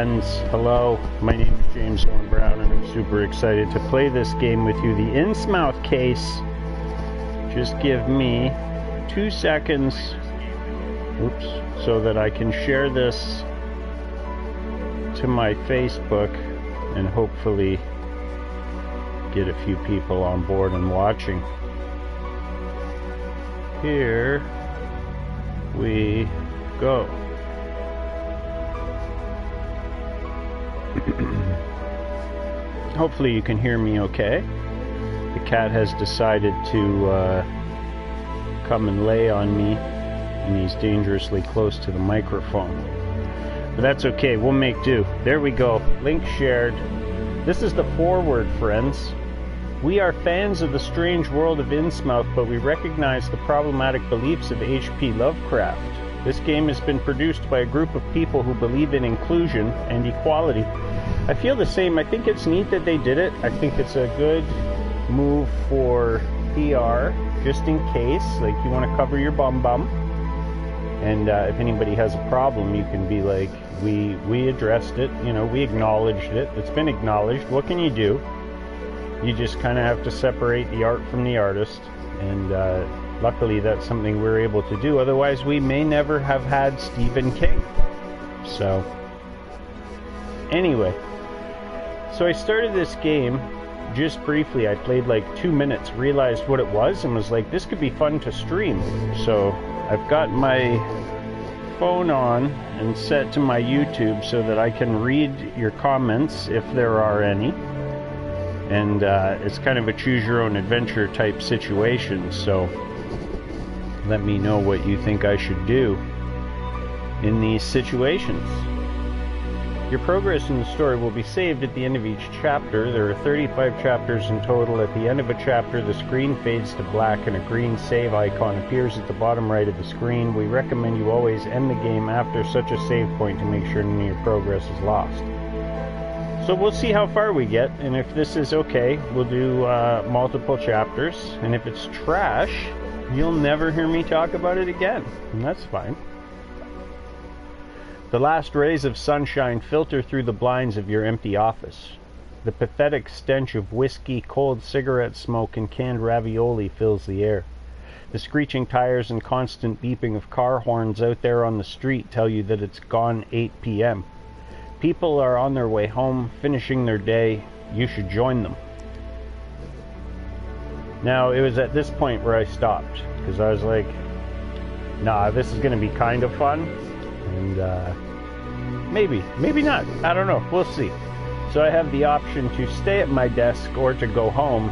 friends. Hello, my name is James Owen Brown, and I'm super excited to play this game with you, the Innsmouth Case. Just give me 2 seconds, so that I can share this to my Facebook and hopefully get a few people on board and watching. Here we go. Hopefully you can hear me okay. The cat has decided to come and lay on me, and he's dangerously close to the microphone. But that's okay, we'll make do. There we go, link shared. This is the foreword, friends. We are fans of the strange world of Innsmouth, but we recognize the problematic beliefs of H.P. Lovecraft. This game has been produced by a group of people who believe in inclusion and equality. I feel the same. I think it's neat that they did it. I think it's a good move for PR, just in case, like, you want to cover your bum. And if anybody has a problem, you can be like, we addressed it, you know, we acknowledged it. It's been acknowledged. What can you do? You just kind of have to separate the art from the artist. And luckily that's something we're able to do. Otherwise we may never have had Stephen King. So anyway, so I started this game just briefly. I played like 2 minutes, realized what it was, and was like, this could be fun to stream. So I've got my phone on and set to my YouTube so that I can read your comments if there are any. And it's kind of a choose your own adventure type situation, so let me know what you think I should do in these situations. Your progress in the story will be saved at the end of each chapter. There are 35 chapters in total. At the end of a chapter, the screen fades to black and a green save icon appears at the bottom right of the screen. We recommend you always end the game after such a save point to make sure none of your progress is lost. So we'll see how far we get, and if this is okay, we'll do multiple chapters, and if it's trash, you'll never hear me talk about it again, and that's fine. The last rays of sunshine filter through the blinds of your empty office. The pathetic stench of whiskey, cold cigarette smoke, and canned ravioli fills the air. The screeching tires and constant beeping of car horns out there on the street tell you that it's gone 8 p.m. People are on their way home, finishing their day. You should join them. Now, it was at this point where I stopped, because I was like, nah, this is going to be kind of fun, and maybe not. I don't know. We'll see. So I have the option to stay at my desk or to go home,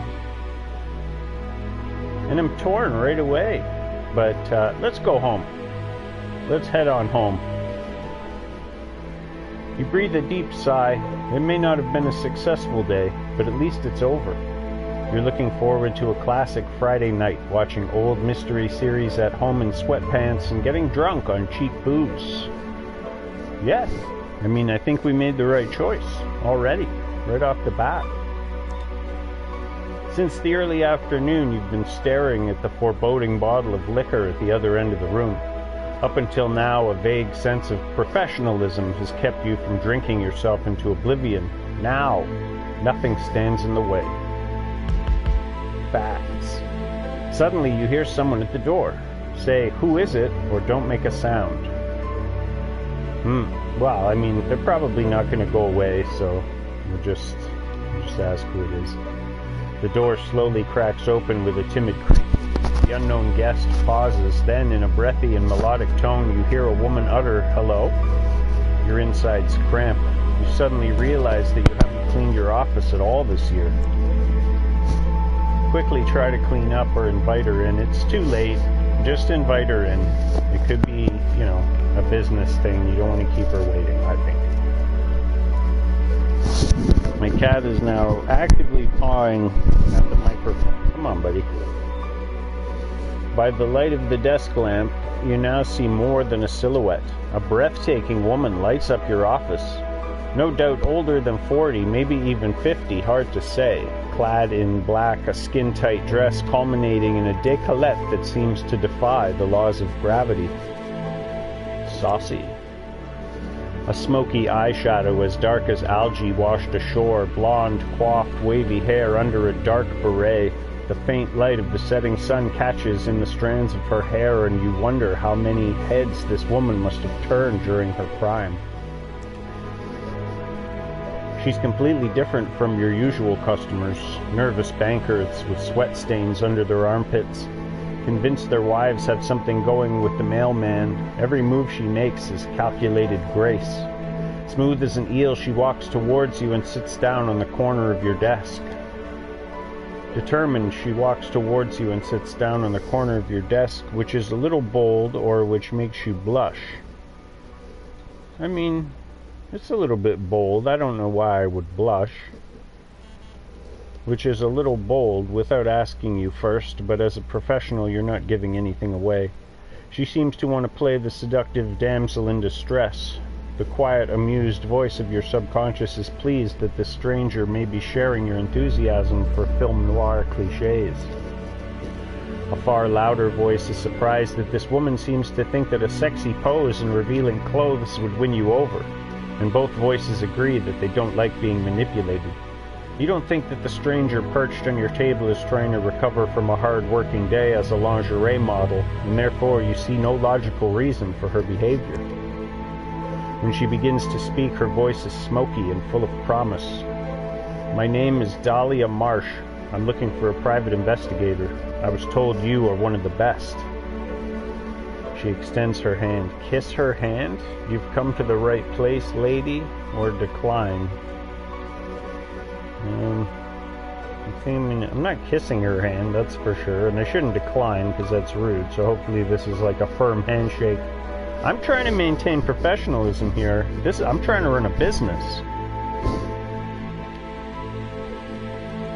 and I'm torn right away. But let's go home. Let's head on home. You breathe a deep sigh. It may not have been a successful day, but at least it's over. You're looking forward to a classic Friday night, watching old mystery series at home in sweatpants and getting drunk on cheap booze. Yes, I mean, I think we made the right choice already, right off the bat. Since the early afternoon, you've been staring at the foreboding bottle of liquor at the other end of the room. Up until now, a vague sense of professionalism has kept you from drinking yourself into oblivion. Now, nothing stands in the way. Facts. Suddenly, you hear someone at the door. Say, "Who is it?" or don't make a sound. Well, I mean, they're probably not going to go away, so we'll just ask who it is. The door slowly cracks open with a timid creak. The unknown guest pauses, then in a breathy and melodic tone you hear a woman utter, "Hello?" Your insides cramp. You suddenly realize that you haven't cleaned your office at all this year. Quickly try to clean up or invite her in. It's too late. Just invite her in. It could be, you know, a business thing. You don't want to keep her waiting, I think. My cat is now actively pawing at the microphone. Come on, buddy. By the light of the desk lamp, you now see more than a silhouette. A breathtaking woman lights up your office. No doubt older than 40, maybe even 50, hard to say. Clad in black, a skin-tight dress culminating in a décolleté that seems to defy the laws of gravity. Saucy. A smoky eyeshadow as dark as algae washed ashore, blonde, coiffed, wavy hair under a dark beret. The faint light of the setting sun catches in the strands of her hair, and you wonder how many heads this woman must have turned during her prime. She's completely different from your usual customers, nervous bankers with sweat stains under their armpits, convinced their wives have something going with the mailman. Every move she makes is calculated grace. Smooth as an eel, she walks towards you and sits down on the corner of your desk. Determined, she walks towards you and sits down on the corner of your desk, which is a little bold or which makes you blush. I mean, it's a little bit bold. I don't know why I would blush. Which is a little bold without asking you first, but as a professional you're not giving anything away. She seems to want to play the seductive damsel in distress. The quiet, amused voice of your subconscious is pleased that this stranger may be sharing your enthusiasm for film noir cliches. A far louder voice is surprised that this woman seems to think that a sexy pose and revealing clothes would win you over, and both voices agree that they don't like being manipulated. You don't think that the stranger perched on your table is trying to recover from a hard-working day as a lingerie model, and therefore you see no logical reason for her behavior. When she begins to speak, her voice is smoky and full of promise. My name is Dahlia Marsh. I'm looking for a private investigator. I was told you are one of the best. She extends her hand. Kiss her hand? You've come to the right place, lady, or decline. I'm not kissing her hand, that's for sure, and I shouldn't decline because that's rude, so hopefully this is like a firm handshake. I'm trying to maintain professionalism here. I'm trying to run a business.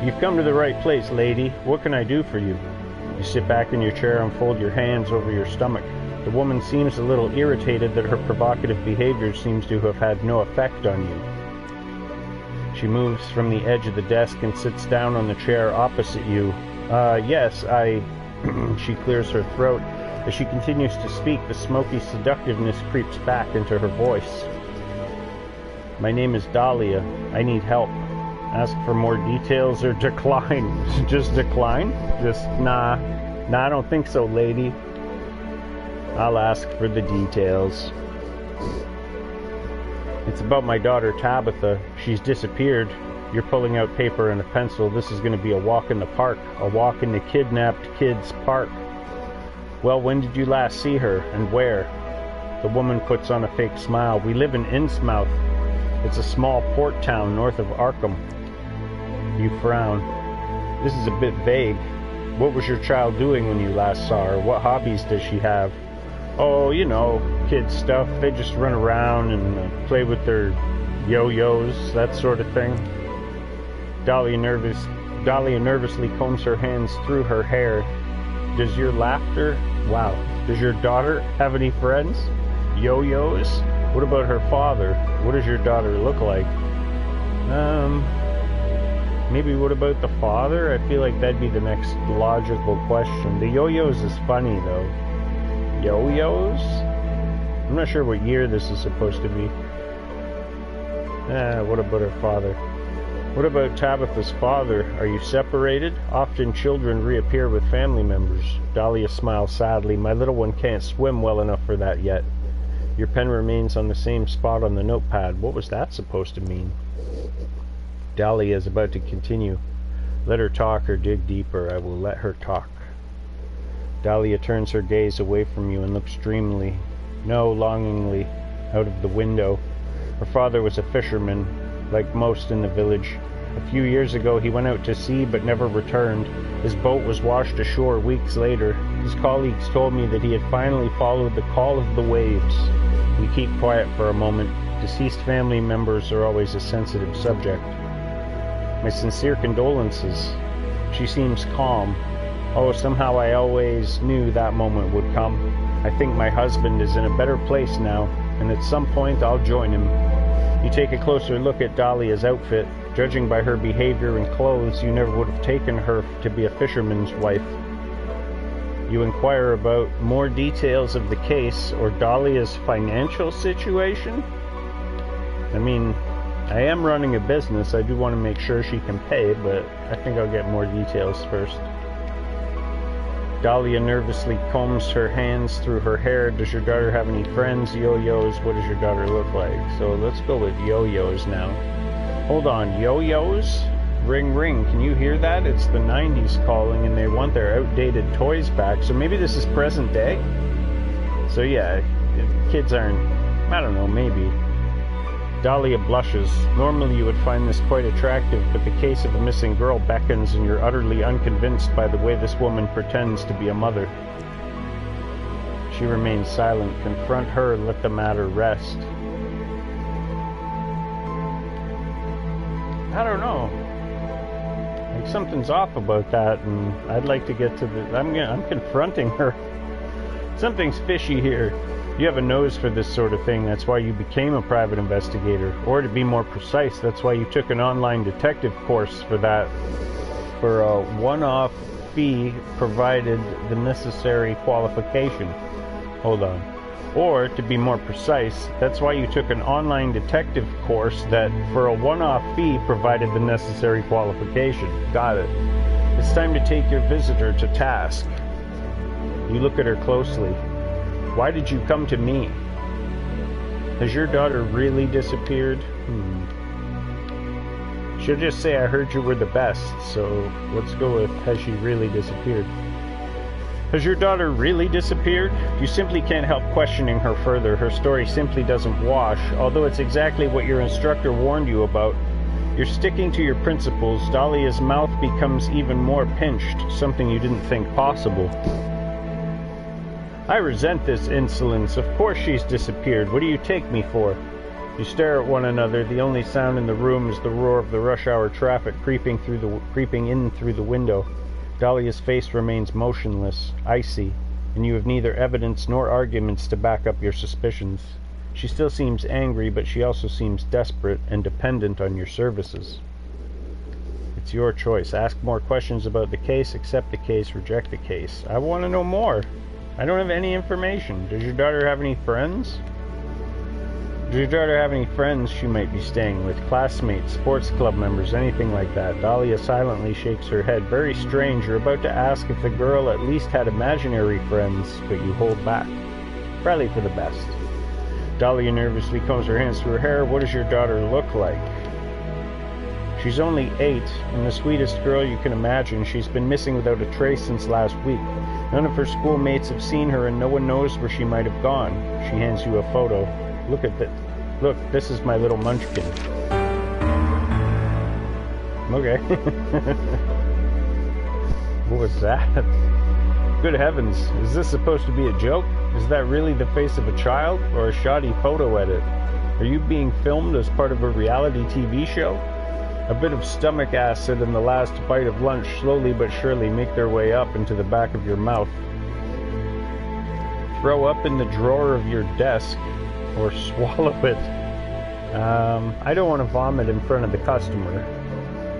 You've come to the right place, lady. What can I do for you? You sit back in your chair and fold your hands over your stomach. The woman seems a little irritated that her provocative behavior seems to have had no effect on you. She moves from the edge of the desk and sits down on the chair opposite you. Yes, She clears her throat. As she continues to speak, the smoky seductiveness creeps back into her voice. My name is Dahlia. I need help. Ask for more details or decline. Just decline? Just, nah, I don't think so, lady. I'll ask for the details. It's about my daughter Tabitha. She's disappeared. You're pulling out paper and a pencil. This is going to be a walk in the park. A walk in the kidnapped kids' park. Well, when did you last see her, and where? The woman puts on a fake smile. We live in Innsmouth. It's a small port town north of Arkham. You frown. This is a bit vague. What was your child doing when you last saw her? What hobbies does she have? Oh, you know, kids stuff. They just run around and play with their yo-yos, that sort of thing. Dahlia nervously combs her hands through her hair. Does your daughter have any friends? Yo-yos? What about her father? What does your daughter look like? Maybe what about the father? I feel like that'd be the next logical question. The yo-yos is funny, though. Yo-yos? I'm not sure what year this is supposed to be. What about her father? What about Tabitha's father? Are you separated? Often children reappear with family members. Dahlia smiles sadly. My little one can't swim well enough for that yet. Your pen remains on the same spot on the notepad. What was that supposed to mean? Dahlia is about to continue. Let her talk or dig deeper. I will let her talk. Dahlia turns her gaze away from you and looks dreamily, longingly, out of the window. Her father was a fisherman, like most in the village. A few years ago he went out to sea but never returned. His boat was washed ashore weeks later. His colleagues told me that he had finally followed the call of the waves. We keep quiet for a moment. Deceased family members are always a sensitive subject. My sincere condolences. She seems calm. Oh, somehow I always knew that moment would come. I think my husband is in a better place now, and at some point I'll join him. You take a closer look at Dahlia's outfit. Judging by her behavior and clothes, you never would have taken her to be a fisherman's wife. You inquire about more details of the case or Dahlia's financial situation? I mean, I am running a business. I do want to make sure she can pay, but I think I'll get more details first. Dahlia nervously combs her hands through her hair. Does your daughter have any friends? Yo-yos? What does your daughter look like? So let's go with yo-yos now. Hold on, yo-yos? Ring, ring. Can you hear that? It's the 90s calling, and they want their outdated toys back. So maybe this is present day? So yeah, kids aren't... I don't know, maybe. Dahlia blushes. Normally you would find this quite attractive, but the case of a missing girl beckons and you're utterly unconvinced by the way this woman pretends to be a mother. She remains silent. Confront her and let the matter rest. I don't know. Like, something's off about that, and I'd like to get to the... I'm confronting her. Something's fishy here. You have a nose for this sort of thing. That's why you became a private investigator. Or to be more precise, that's why you took an online detective course for that. For a one-off fee provided the necessary qualification. Hold on. Or, to be more precise, that's why you took an online detective course that, for a one-off fee, provided the necessary qualification. Got it. It's time to take your visitor to task. You look at her closely. Why did you come to me? Has your daughter really disappeared? She'll just say I heard you were the best, so let's go with has she really disappeared? Has your daughter really disappeared? You simply can't help questioning her further. Her story simply doesn't wash, although it's exactly what your instructor warned you about. You're sticking to your principles. Dahlia's mouth becomes even more pinched, something you didn't think possible. I resent this insolence. Of course she's disappeared. What do you take me for? You stare at one another. The only sound in the room is the roar of the rush hour traffic creeping in through the window. Dahlia's face remains motionless, icy, and you have neither evidence nor arguments to back up your suspicions. She still seems angry, but she also seems desperate and dependent on your services. It's your choice. Ask more questions about the case, accept the case, reject the case. I want to know more. I don't have any information. Does your daughter have any friends? Does your daughter have any friends she might be staying with? Classmates, sports club members, anything like that? Dahlia silently shakes her head. Very strange. You're about to ask if the girl at least had imaginary friends, but you hold back. Probably for the best. Dahlia nervously combs her hands through her hair. What does your daughter look like? She's only 8, and the sweetest girl you can imagine. She's been missing without a trace since last week. None of her schoolmates have seen her, and no one knows where she might have gone. She hands you a photo. Look at that. Look, this is my little munchkin. Okay. What was that? Good heavens, is this supposed to be a joke? Is that really the face of a child, or a shoddy photo edit? Are you being filmed as part of a reality TV show? A bit of stomach acid and the last bite of lunch slowly but surely make their way up into the back of your mouth. Throw up in the drawer of your desk, or swallow it. I don't want to vomit in front of the customer,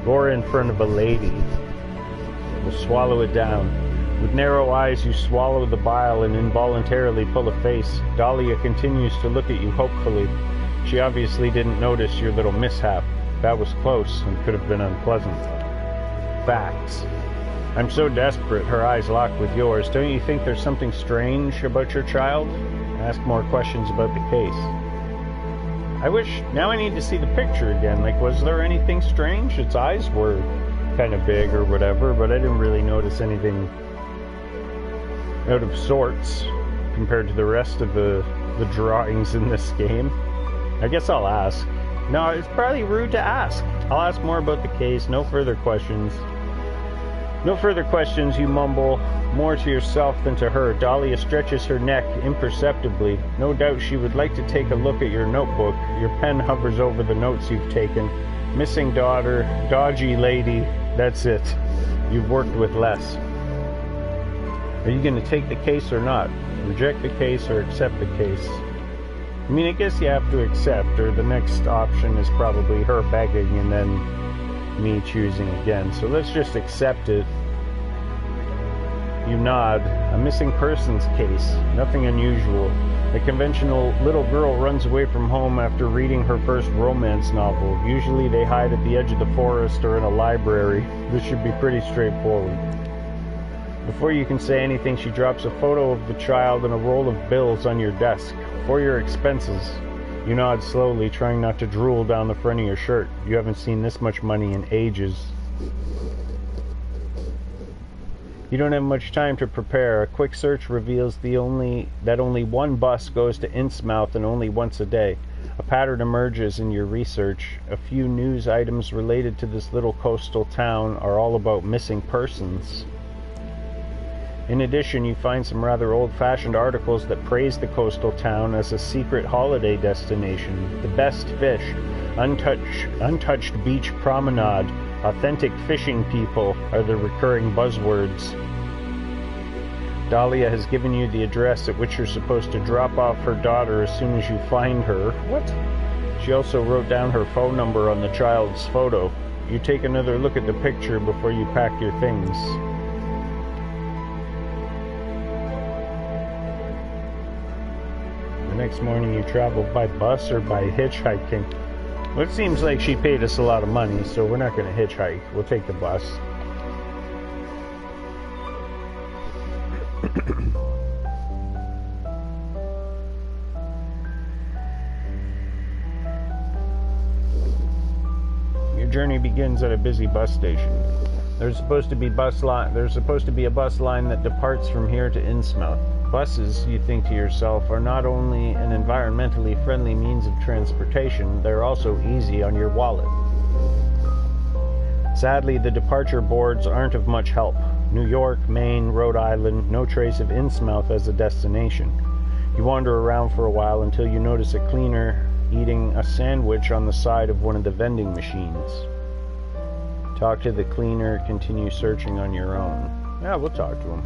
or in front of a lady. We'll swallow it down. With narrow eyes, you swallow the bile and involuntarily pull a face. Dahlia continues to look at you hopefully. She obviously didn't notice your little mishap. That was close and could have been unpleasant. Facts. I'm so desperate. Her eyes lock with yours. Don't you think there's something strange about your child? Ask more questions about the case. Now I need to see the picture again. Like, was there anything strange? Its eyes were kind of big or whatever, but I didn't really notice anything out of sorts compared to the rest of the drawings in this game. I guess I'll ask. No, it's probably rude to ask. I'll ask more about the case. No further questions. No further questions, you mumble, more to yourself than to her. Dahlia stretches her neck imperceptibly. No doubt she would like to take a look at your notebook. Your pen hovers over the notes you've taken. Missing daughter, dodgy lady, that's it. You've worked with less. Are you going to take the case or not? Reject the case or accept the case? I mean, I guess you have to accept, or the next option is probably her begging and then me choosing again. So let's just accept it. You nod. A missing persons case. Nothing unusual. A conventional little girl runs away from home after reading her first romance novel. Usually they hide at the edge of the forest or in a library. This should be pretty straightforward. Before you can say anything, she drops a photo of the child and a roll of bills on your desk. For your expenses. You nod slowly, trying not to drool down the front of your shirt. You haven't seen this much money in ages. You don't have much time to prepare. A quick search reveals that only one bus goes to Innsmouth and only once a day. A pattern emerges in your research. A few news items related to this little coastal town are all about missing persons. In addition, you find some rather old-fashioned articles that praise the coastal town as a secret holiday destination. The best fish, untouched beach promenade, authentic fishing people are the recurring buzzwords. Dahlia has given you the address at which you're supposed to drop off her daughter as soon as you find her. What? She also wrote down her phone number on the child's photo. You take another look at the picture before you pack your things. The next morning you travel by bus or by hitchhiking. Well, it seems like she paid us a lot of money, so we're not going to hitchhike. We'll take the bus. Your journey begins at a busy bus station. There's supposed to be a bus line that departs from here to Innsmouth. Buses, you think to yourself, are not only an environmentally friendly means of transportation, they're also easy on your wallet. Sadly, the departure boards aren't of much help. New York, Maine, Rhode Island, no trace of Innsmouth as a destination. You wander around for a while until you notice a cleaner eating a sandwich on the side of one of the vending machines. Talk to the cleaner, continue searching on your own. Yeah, we'll talk to him.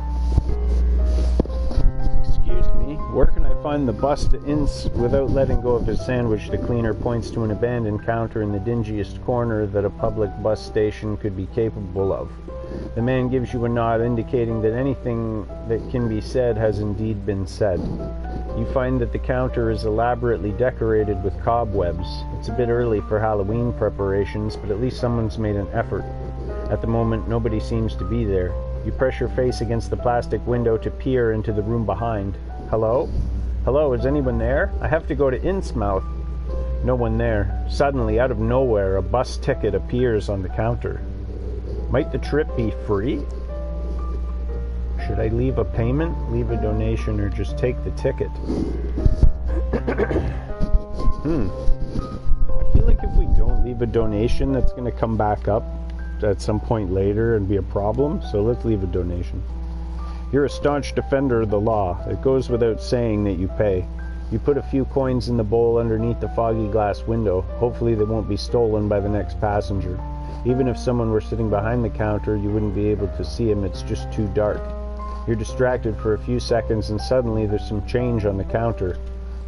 Excuse me, where can I find the bus to Inns? Without letting go of his sandwich, the cleaner points to an abandoned counter in the dingiest corner that a public bus station could be capable of. The man gives you a nod, indicating that anything that can be said has indeed been said. You find that the counter is elaborately decorated with cobwebs. It's a bit early for Halloween preparations, but at least someone's made an effort. At the moment, nobody seems to be there. You press your face against the plastic window to peer into the room behind. Hello? Hello, is anyone there? I have to go to Innsmouth. No one there. Suddenly, out of nowhere, a bus ticket appears on the counter. Might the trip be free? Should I leave a payment, leave a donation, or just take the ticket? I feel like if we don't leave a donation, that's going to come back up at some point later and be a problem, so let's leave a donation. You're a staunch defender of the law. It goes without saying that you pay. You put a few coins in the bowl underneath the foggy glass window. Hopefully they won't be stolen by the next passenger. Even if someone were sitting behind the counter, you wouldn't be able to see him. It's just too dark. You're distracted for a few seconds and suddenly there's some change on the counter.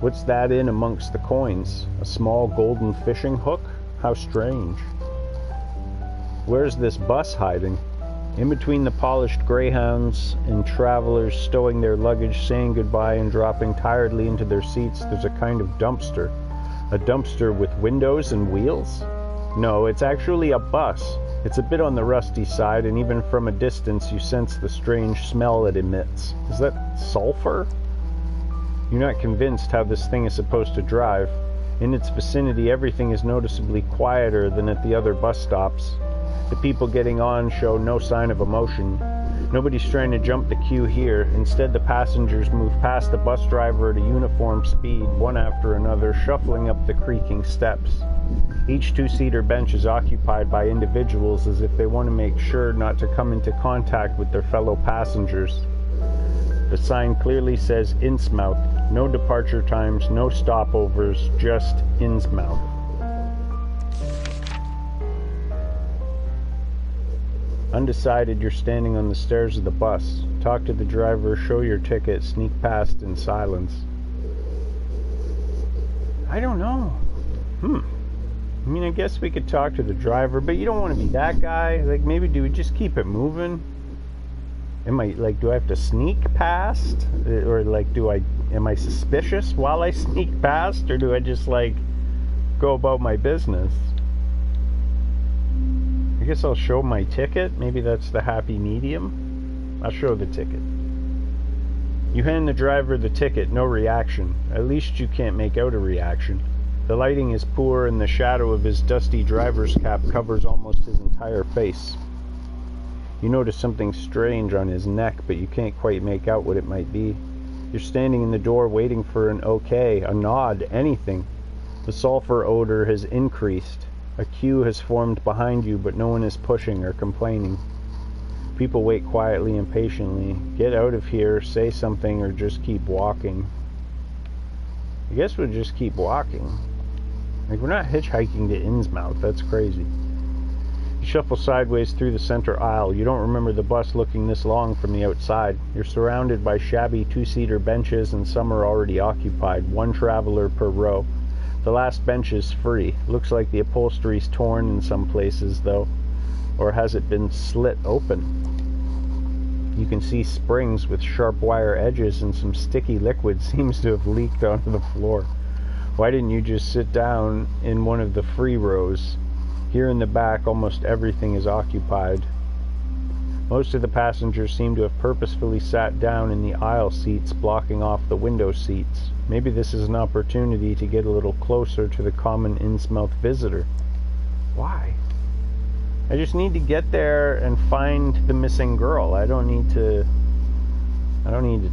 What's that in amongst the coins? A small golden fishing hook? How strange. Where's this bus hiding? In between the polished greyhounds and travelers stowing their luggage, saying goodbye and dropping tiredly into their seats, there's a kind of dumpster. A dumpster with windows and wheels? No, it's actually a bus. It's a bit on the rusty side, and even from a distance you sense the strange smell it emits. Is that sulfur? You're not convinced how this thing is supposed to drive. In its vicinity, everything is noticeably quieter than at the other bus stops. The people getting on show no sign of emotion. Nobody's trying to jump the queue here. Instead, the passengers move past the bus driver at a uniform speed, one after another, shuffling up the creaking steps. Each two-seater bench is occupied by individuals as if they want to make sure not to come into contact with their fellow passengers. The sign clearly says Innsmouth. No departure times, no stopovers, just Innsmouth. Undecided, you're standing on the stairs of the bus. Talk to the driver, show your ticket, sneak past in silence. I don't know. I mean, I guess we could talk to the driver, but you don't want to be that guy. Like, maybe do we just keep it moving? Am I, like, do I have to sneak past? Or, like, am I suspicious while I sneak past? Or do I just, like, go about my business? I guess I'll show my ticket. Maybe that's the happy medium. I'll show the ticket. You hand the driver the ticket, no reaction. At least you can't make out a reaction. The lighting is poor and the shadow of his dusty driver's cap covers almost his entire face. You notice something strange on his neck, but you can't quite make out what it might be. You're standing in the door waiting for an okay, a nod, anything. The sulfur odor has increased. A queue has formed behind you, but no one is pushing or complaining. People wait quietly and patiently. Get out of here, say something, or just keep walking. I guess we'll just keep walking. Like, we're not hitchhiking to Innsmouth. That's crazy. You shuffle sideways through the center aisle. You don't remember the bus looking this long from the outside. You're surrounded by shabby two-seater benches, and some are already occupied, one traveler per row. The last bench is free. Looks like the upholstery's torn in some places, though. Or has it been slit open? You can see springs with sharp wire edges, and some sticky liquid seems to have leaked onto the floor. Why didn't you just sit down in one of the free rows? Here in the back, almost everything is occupied. Most of the passengers seem to have purposefully sat down in the aisle seats, blocking off the window seats. Maybe this is an opportunity to get a little closer to the common Innsmouth visitor. Why? I just need to get there and find the missing girl. I don't need to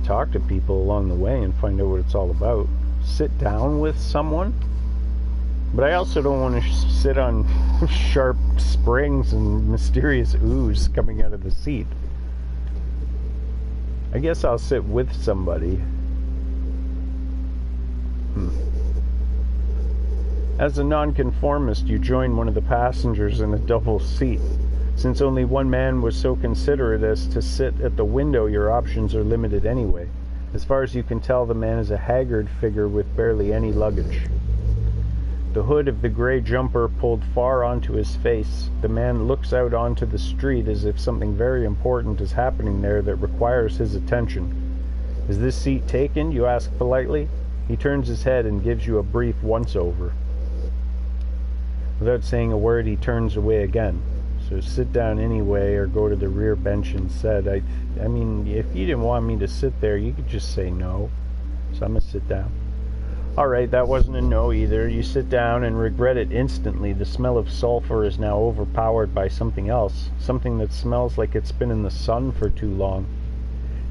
talk to people along the way and find out what it's all about. Sit down with someone? But I also don't want to sit on sharp springs and mysterious ooze coming out of the seat. I guess I'll sit with somebody. As a nonconformist, you join one of the passengers in a double seat. Since only one man was so considerate as to sit at the window, your options are limited anyway. As far as you can tell, the man is a haggard figure with barely any luggage. The hood of the gray jumper pulled far onto his face. The man looks out onto the street as if something very important is happening there that requires his attention. Is this seat taken? You ask politely. He turns his head and gives you a brief once-over. Without saying a word, he turns away again. So sit down anyway, or go to the rear bench instead. I mean, if you didn't want me to sit there, you could just say no. So I'm going to sit down. Alright, that wasn't a no either. You sit down and regret it instantly. The smell of sulfur is now overpowered by something else. Something that smells like it's been in the sun for too long.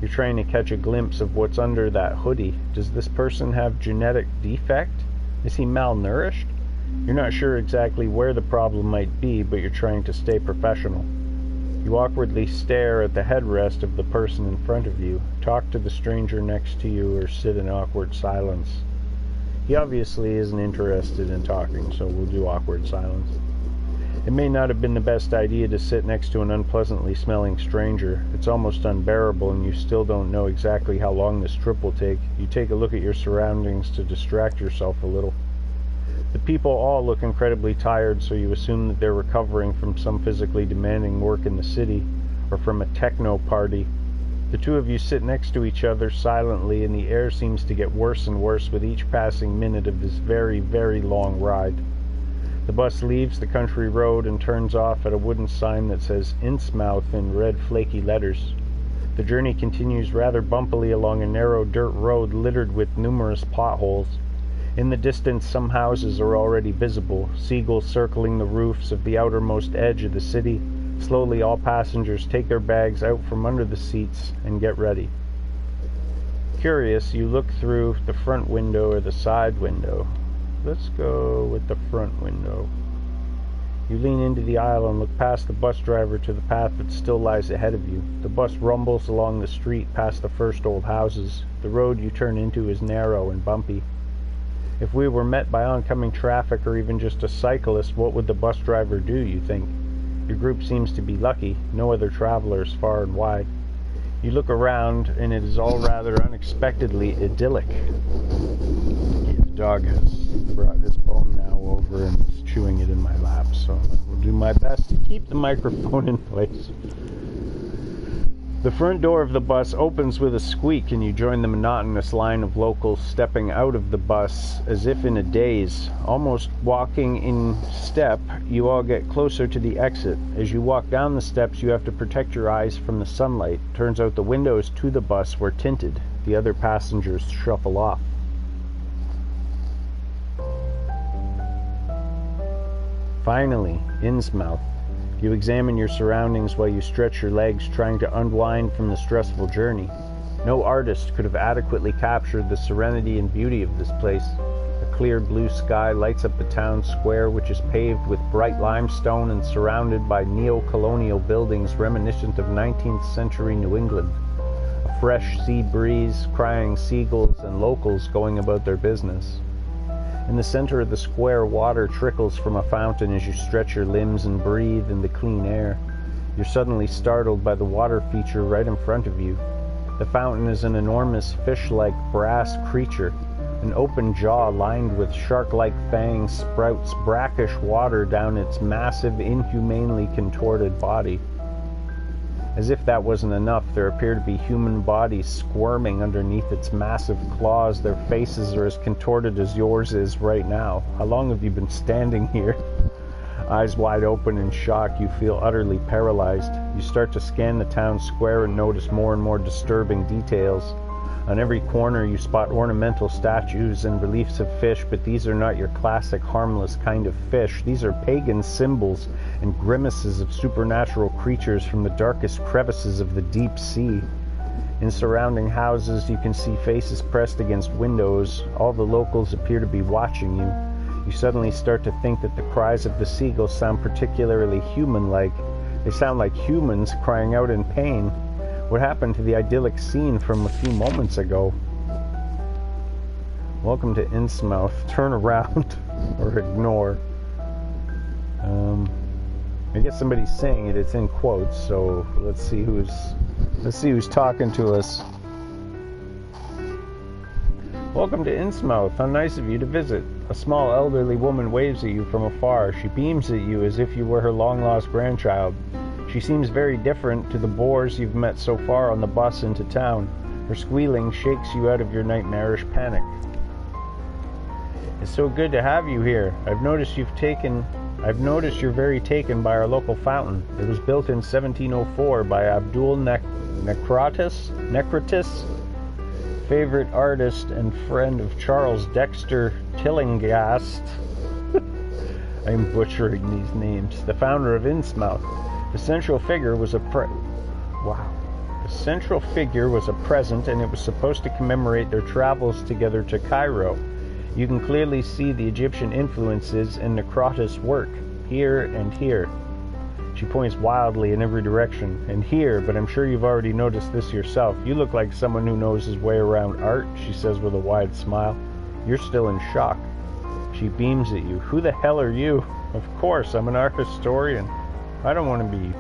You're trying to catch a glimpse of what's under that hoodie. Does this person have genetic defect? Is he malnourished? You're not sure exactly where the problem might be, but you're trying to stay professional. You awkwardly stare at the headrest of the person in front of you, talk to the stranger next to you, or sit in awkward silence. He obviously isn't interested in talking, so we'll do awkward silence. It may not have been the best idea to sit next to an unpleasantly smelling stranger. It's almost unbearable, and you still don't know exactly how long this trip will take. You take a look at your surroundings to distract yourself a little. The people all look incredibly tired, so you assume that they're recovering from some physically demanding work in the city, or from a techno party. The two of you sit next to each other silently, and the air seems to get worse and worse with each passing minute of this very, very long ride. The bus leaves the country road and turns off at a wooden sign that says Innsmouth in red flaky letters. The journey continues rather bumpily along a narrow dirt road littered with numerous potholes. In the distance, some houses are already visible, seagulls circling the roofs of the outermost edge of the city. Slowly, all passengers take their bags out from under the seats and get ready. Curious, you look through the front window or the side window. Let's go with the front window. You lean into the aisle and look past the bus driver to the path that still lies ahead of you. The bus rumbles along the street past the first old houses. The road you turn into is narrow and bumpy. If we were met by oncoming traffic or even just a cyclist, what would the bus driver do, you think? Your group seems to be lucky. No other travelers far and wide. You look around, and it is all rather unexpectedly idyllic. The dog has brought his bone now over and is chewing it in my lap, so I will do my best to keep the microphone in place. The front door of the bus opens with a squeak, and you join the monotonous line of locals stepping out of the bus as if in a daze. Almost walking in step, you all get closer to the exit. As you walk down the steps, you have to protect your eyes from the sunlight. Turns out the windows to the bus were tinted. The other passengers shuffle off. Finally, Innsmouth. You examine your surroundings while you stretch your legs, trying to unwind from the stressful journey. No artist could have adequately captured the serenity and beauty of this place. A clear blue sky lights up the town square, which is paved with bright limestone and surrounded by neo-colonial buildings reminiscent of 19th century New England. A fresh sea breeze, crying seagulls, and locals going about their business. In the center of the square, water trickles from a fountain as you stretch your limbs and breathe in the clean air. You're suddenly startled by the water feature right in front of you. The fountain is an enormous fish-like brass creature. An open jaw lined with shark-like fangs sprouts brackish water down its massive, inhumanely contorted body. As if that wasn't enough, there appear to be human bodies squirming underneath its massive claws. Their faces are as contorted as yours is right now. How long have you been standing here? Eyes wide open in shock, you feel utterly paralyzed. You start to scan the town square and notice more and more disturbing details. On every corner you spot ornamental statues and reliefs of fish, but these are not your classic harmless kind of fish. These are pagan symbols and grimaces of supernatural creatures from the darkest crevices of the deep sea. In surrounding houses you can see faces pressed against windows. All the locals appear to be watching you. You suddenly start to think that the cries of the seagulls sound particularly human-like. They sound like humans crying out in pain. What happened to the idyllic scene from a few moments ago? Welcome to Innsmouth. Turn around or ignore. I guess somebody's saying it. It's in quotes, so let's see who's talking to us. Welcome to Innsmouth. How nice of you to visit. A small elderly woman waves at you from afar. She beams at you as if you were her long-lost grandchild. She seems very different to the boors you've met so far on the bus into town. Her squealing shakes you out of your nightmarish panic. It's so good to have you here. I've noticed you're very taken by our local fountain. It was built in 1704 by Abdul Necratis, favorite artist and friend of Charles Dexter Tillinghast. I'm butchering these names. The founder of Innsmouth. The central figure was a present, and it was supposed to commemorate their travels together to Cairo. You can clearly see the Egyptian influences in Necratis' work, here and here. She points wildly in every direction, and here, but I'm sure you've already noticed this yourself. You look like someone who knows his way around art, she says with a wide smile. You're still in shock. She beams at you. Who the hell are you? Of course, I'm an art historian. I don't want to be...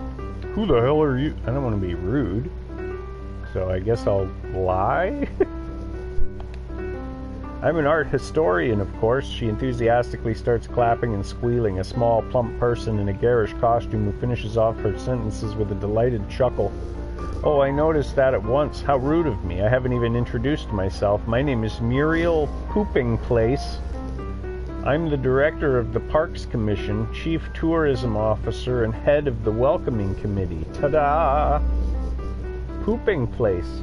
Who the hell are you? I don't want to be rude. So I guess I'll lie? I'm an art historian, of course. She enthusiastically starts clapping and squealing, a small, plump person in a garish costume who finishes off her sentences with a delighted chuckle. Oh, I noticed that at once. How rude of me. I haven't even introduced myself. My name is Muriel Pooping Place. I'm the director of the Parks Commission, chief tourism officer, and head of the welcoming committee. Ta-da! Pooping Place.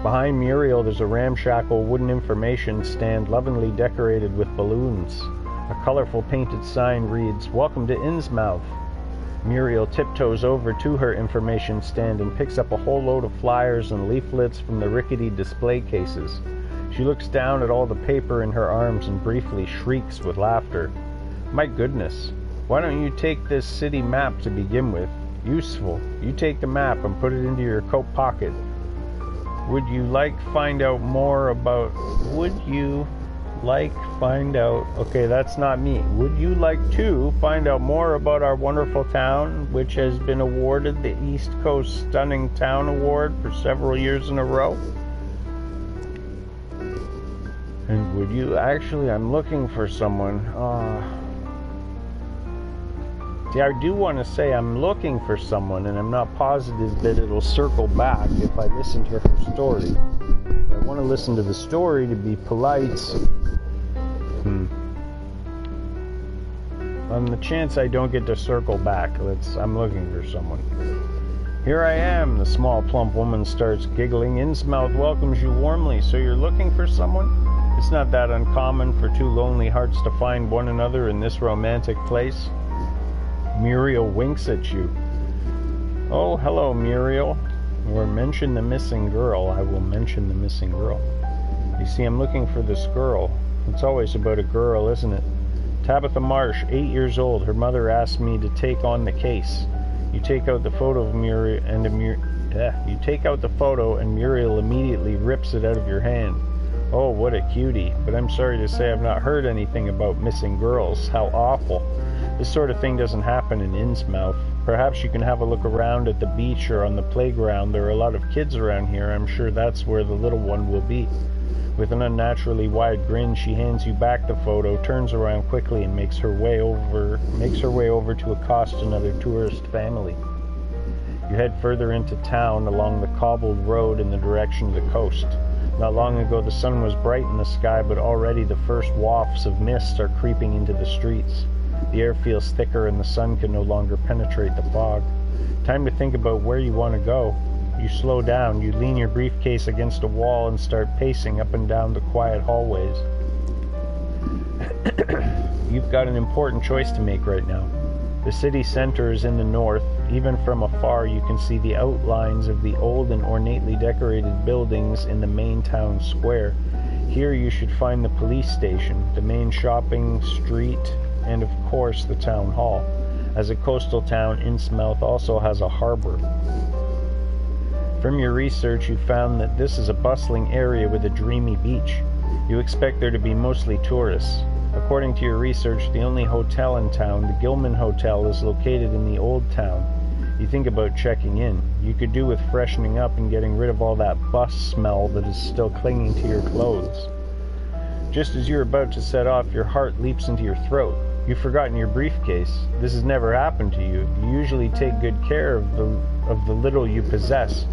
Behind Muriel, there's a ramshackle wooden information stand lovingly decorated with balloons. A colorful painted sign reads, "Welcome to Innsmouth." Muriel tiptoes over to her information stand and picks up a whole load of flyers and leaflets from the rickety display cases. She looks down at all the paper in her arms and briefly shrieks with laughter. My goodness, why don't you take this city map to begin with? Useful. You take the map and put it into your coat pocket. Would you like find out more about... Okay, that's not me. Would you like to find out more about our wonderful town, which has been awarded the East Coast Stunning Town Award for several years in a row? And would you... Actually, I'm looking for someone. See, I do want to say I'm looking for someone, and I'm not positive that it'll circle back if I listen to her story. I want to listen to the story to be polite. On the chance I don't get to circle back, I'm looking for someone. Here I am, the small plump woman starts giggling. Innsmouth welcomes you warmly. So you're looking for someone? It's not that uncommon for two lonely hearts to find one another in this romantic place. Muriel winks at you. Oh, hello, Muriel. Or mention the missing girl. I will mention the missing girl. You see, I'm looking for this girl. It's always about a girl, isn't it? Tabitha Marsh, 8 years old. Her mother asked me to take on the case. You take out the photo of Muriel, and you take out the photo, and Muriel immediately rips it out of your hand. Oh, what a cutie! But I'm sorry to say I've not heard anything about missing girls. How awful! This sort of thing doesn't happen in Innsmouth. Perhaps you can have a look around at the beach or on the playground. There are a lot of kids around here. I'm sure that's where the little one will be. With an unnaturally wide grin, she hands you back the photo, turns around quickly, and makes her way over to accost another tourist family. You head further into town along the cobbled road in the direction of the coast. Not long ago the sun was bright in the sky, but already the first wafts of mist are creeping into the streets. The air feels thicker and the sun can no longer penetrate the fog. Time to think about where you want to go. You slow down, you lean your briefcase against a wall and start pacing up and down the quiet hallways. You've got an important choice to make right now. The city center is in the north. Even from afar you can see the outlines of the old and ornately decorated buildings in the main town square. Here you should find the police station, the main shopping street, and of course the town hall. As a coastal town, Innsmouth also has a harbor. From your research, you found that this is a bustling area with a dreamy beach. You expect there to be mostly tourists. According to your research, the only hotel in town, the Gilman Hotel, is located in the old town. You think about checking in. You could do with freshening up and getting rid of all that bus smell that is still clinging to your clothes. Just as you're about to set off, your heart leaps into your throat. You've forgotten your briefcase. This has never happened to you. You usually take good care of the little you possess.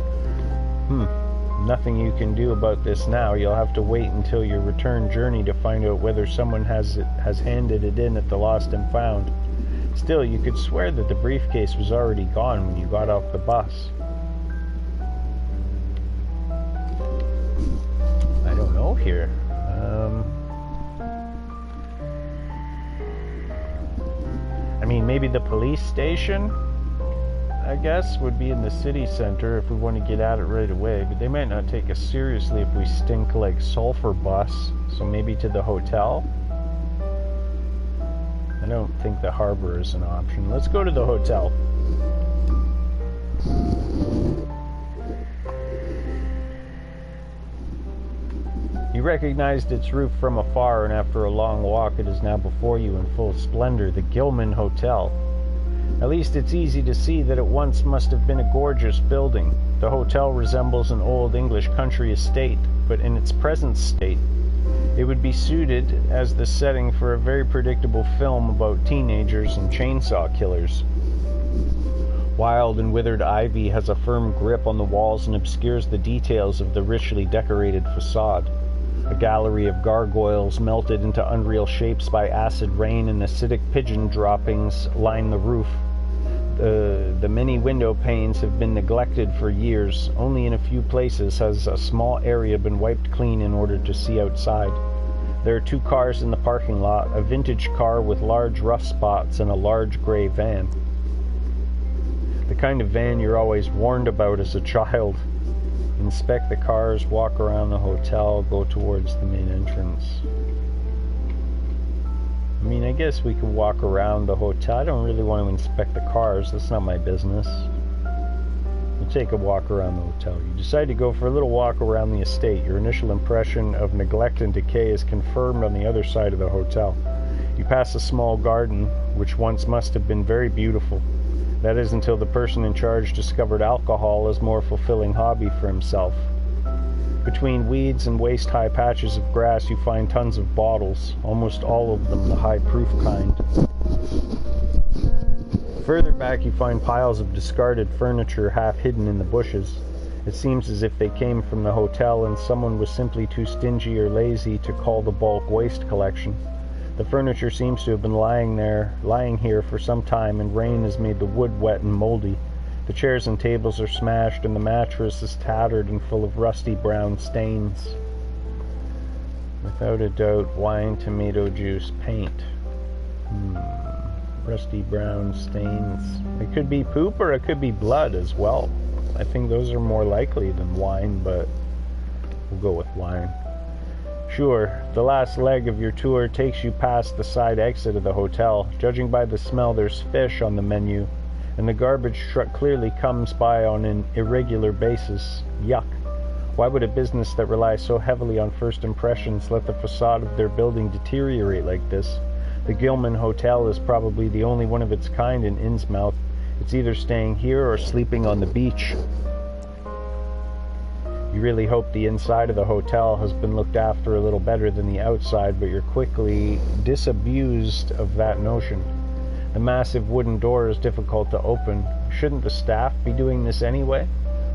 Nothing you can do about this now. You'll have to wait until your return journey to find out whether someone has handed it in at the Lost and Found. Still, you could swear that the briefcase was already gone when you got off the bus. I don't know here. I mean, maybe the police station, I guess, would be in the city center if we want to get at it right away, but they might not take us seriously if we stink like sulfur bus, so maybe to the hotel? I don't think the harbor is an option. Let's go to the hotel. You recognized its roof from afar, and after a long walk it is now before you in full splendor, the Gilman Hotel. At least it's easy to see that it once must have been a gorgeous building. The hotel resembles an old English country estate, but in its present state, it would be suited as the setting for a very predictable film about teenagers and chainsaw killers. Wild and withered ivy has a firm grip on the walls and obscures the details of the richly decorated facade. A gallery of gargoyles melted into unreal shapes by acid rain and acidic pigeon droppings line the roof. The many window panes have been neglected for years. Only in a few places has a small area been wiped clean in order to see outside. There are 2 cars in the parking lot, a vintage car with large rough spots and a large gray van. The kind of van you're always warned about as a child. Inspect the cars, walk around the hotel, go towards the main entrance. I mean, I guess we could walk around the hotel. I don't really want to inspect the cars. That's not my business. We'll take a walk around the hotel. You decide to go for a little walk around the estate. Your initial impression of neglect and decay is confirmed on the other side of the hotel. You pass a small garden, which once must have been very beautiful. That is until the person in charge discovered alcohol as a more fulfilling hobby for himself. Between weeds and waist-high patches of grass you find tons of bottles, almost all of them the high-proof kind. Further back you find piles of discarded furniture half hidden in the bushes. It seems as if they came from the hotel and someone was simply too stingy or lazy to call the bulk waste collection. The furniture seems to have been lying here for some time, and rain has made the wood wet and moldy. The chairs and tables are smashed, and the mattress is tattered and full of rusty brown stains. Without a doubt, wine, tomato juice, paint. Rusty brown stains. It could be poop or it could be blood as well. I think those are more likely than wine, but we'll go with wine. Sure, the last leg of your tour takes you past the side exit of the hotel. Judging by the smell, there's fish on the menu, and the garbage truck clearly comes by on an irregular basis. Yuck. Why would a business that relies so heavily on first impressions let the facade of their building deteriorate like this? The Gilman Hotel is probably the only one of its kind in Innsmouth. It's either staying here or sleeping on the beach. You really hope the inside of the hotel has been looked after a little better than the outside, but you're quickly disabused of that notion. The massive wooden door is difficult to open. Shouldn't the staff be doing this anyway?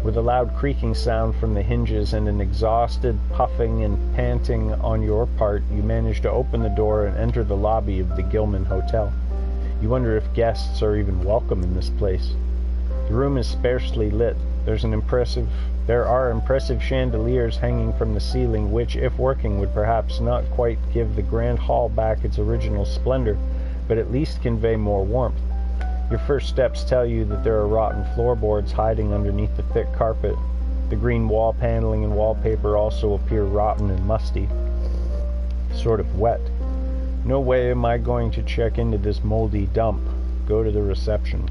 With a loud creaking sound from the hinges and an exhausted puffing and panting on your part, you manage to open the door and enter the lobby of the Gilman Hotel. You wonder if guests are even welcome in this place. The room is sparsely lit. There are impressive chandeliers hanging from the ceiling, which, if working, would perhaps not quite give the grand hall back its original splendor, but at least convey more warmth. Your first steps tell you that there are rotten floorboards hiding underneath the thick carpet. The green wall paneling and wallpaper also appear rotten and musty, sort of wet. No way am I going to check into this moldy dump. Go to the reception.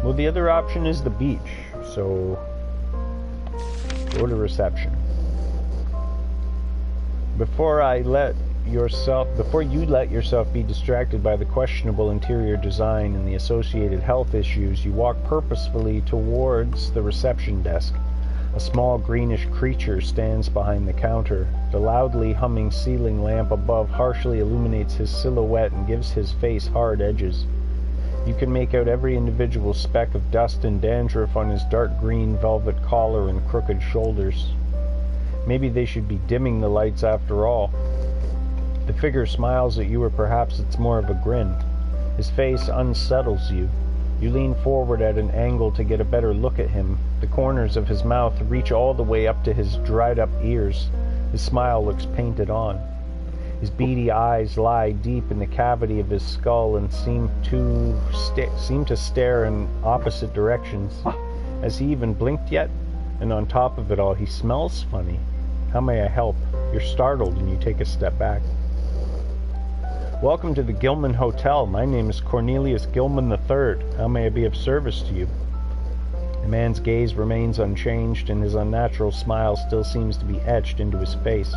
Well, the other option is the beach, so go to reception. Before you let yourself be distracted by the questionable interior design and the associated health issues, you walk purposefully towards the reception desk. A small greenish creature stands behind the counter. The loudly humming ceiling lamp above harshly illuminates his silhouette and gives his face hard edges. You can make out every individual speck of dust and dandruff on his dark green velvet collar and crooked shoulders. Maybe they should be dimming the lights after all. The figure smiles at you, or perhaps it's more of a grin. His face unsettles you. You lean forward at an angle to get a better look at him. The corners of his mouth reach all the way up to his dried-up ears. His smile looks painted on. His beady eyes lie deep in the cavity of his skull and seem to stare in opposite directions. Has he even blinked yet? And on top of it all, he smells funny. How may I help? You're startled and you take a step back. Welcome to the Gilman Hotel. My name is Cornelius Gilman III. How may I be of service to you? The man's gaze remains unchanged, and his unnatural smile still seems to be etched into his face.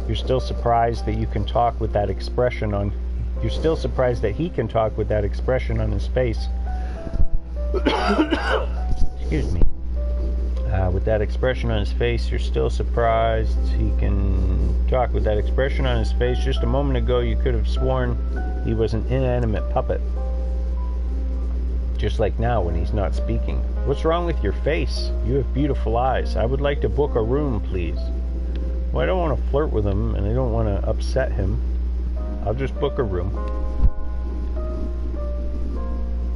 You're still surprised that he can talk with that expression on his face. Excuse me. With that expression on his face, you're still surprised he can talk with that expression on his face. Just a moment ago, you could have sworn he was an inanimate puppet. Just like now when he's not speaking. What's wrong with your face? You have beautiful eyes. I would like to book a room, please. Well, I don't want to flirt with him, and I don't want to upset him. I'll just book a room.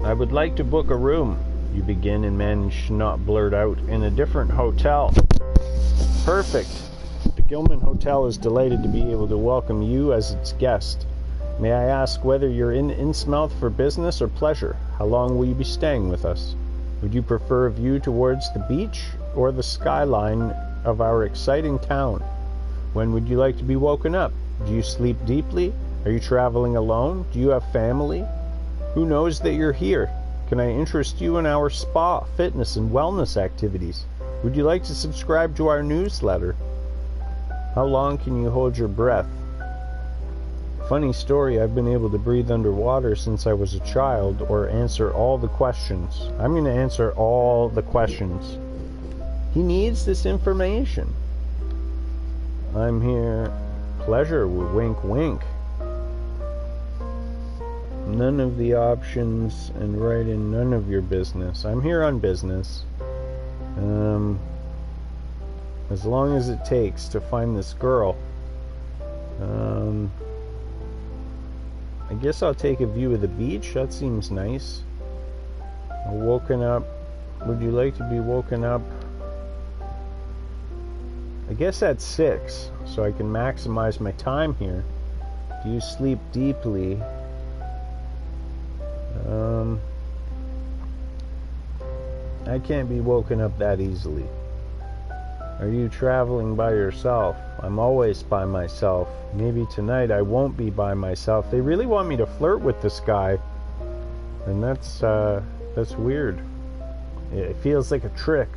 I would like to book a room, you begin and manage to not blurt out. In a different hotel. Perfect. The Gilman Hotel is delighted to be able to welcome you as its guest. May I ask whether you're in Innsmouth for business or pleasure? How long will you be staying with us? Would you prefer a view towards the beach or the skyline of our exciting town? When would you like to be woken up? Do you sleep deeply? Are you traveling alone? Do you have family? Who knows that you're here? Can I interest you in our spa, fitness, and wellness activities? Would you like to subscribe to our newsletter? How long can you hold your breath? Funny story, I've been able to breathe underwater since I was a child, or answer all the questions. I'm going to answer all the questions. He needs this information. I'm here. Pleasure, wink, wink. none of the options and write in none of your business. I'm here on business. As long as it takes to find this girl. I guess I'll take a view of the beach. That seems nice. Woken up. Would you like to be woken up? I guess at 6, so I can maximize my time here. Do you sleep deeply? I can't be woken up that easily. Are you traveling by yourself? I'm always by myself. Maybe tonight I won't be by myself. They really want me to flirt with this guy, and that's weird. It feels like a trick.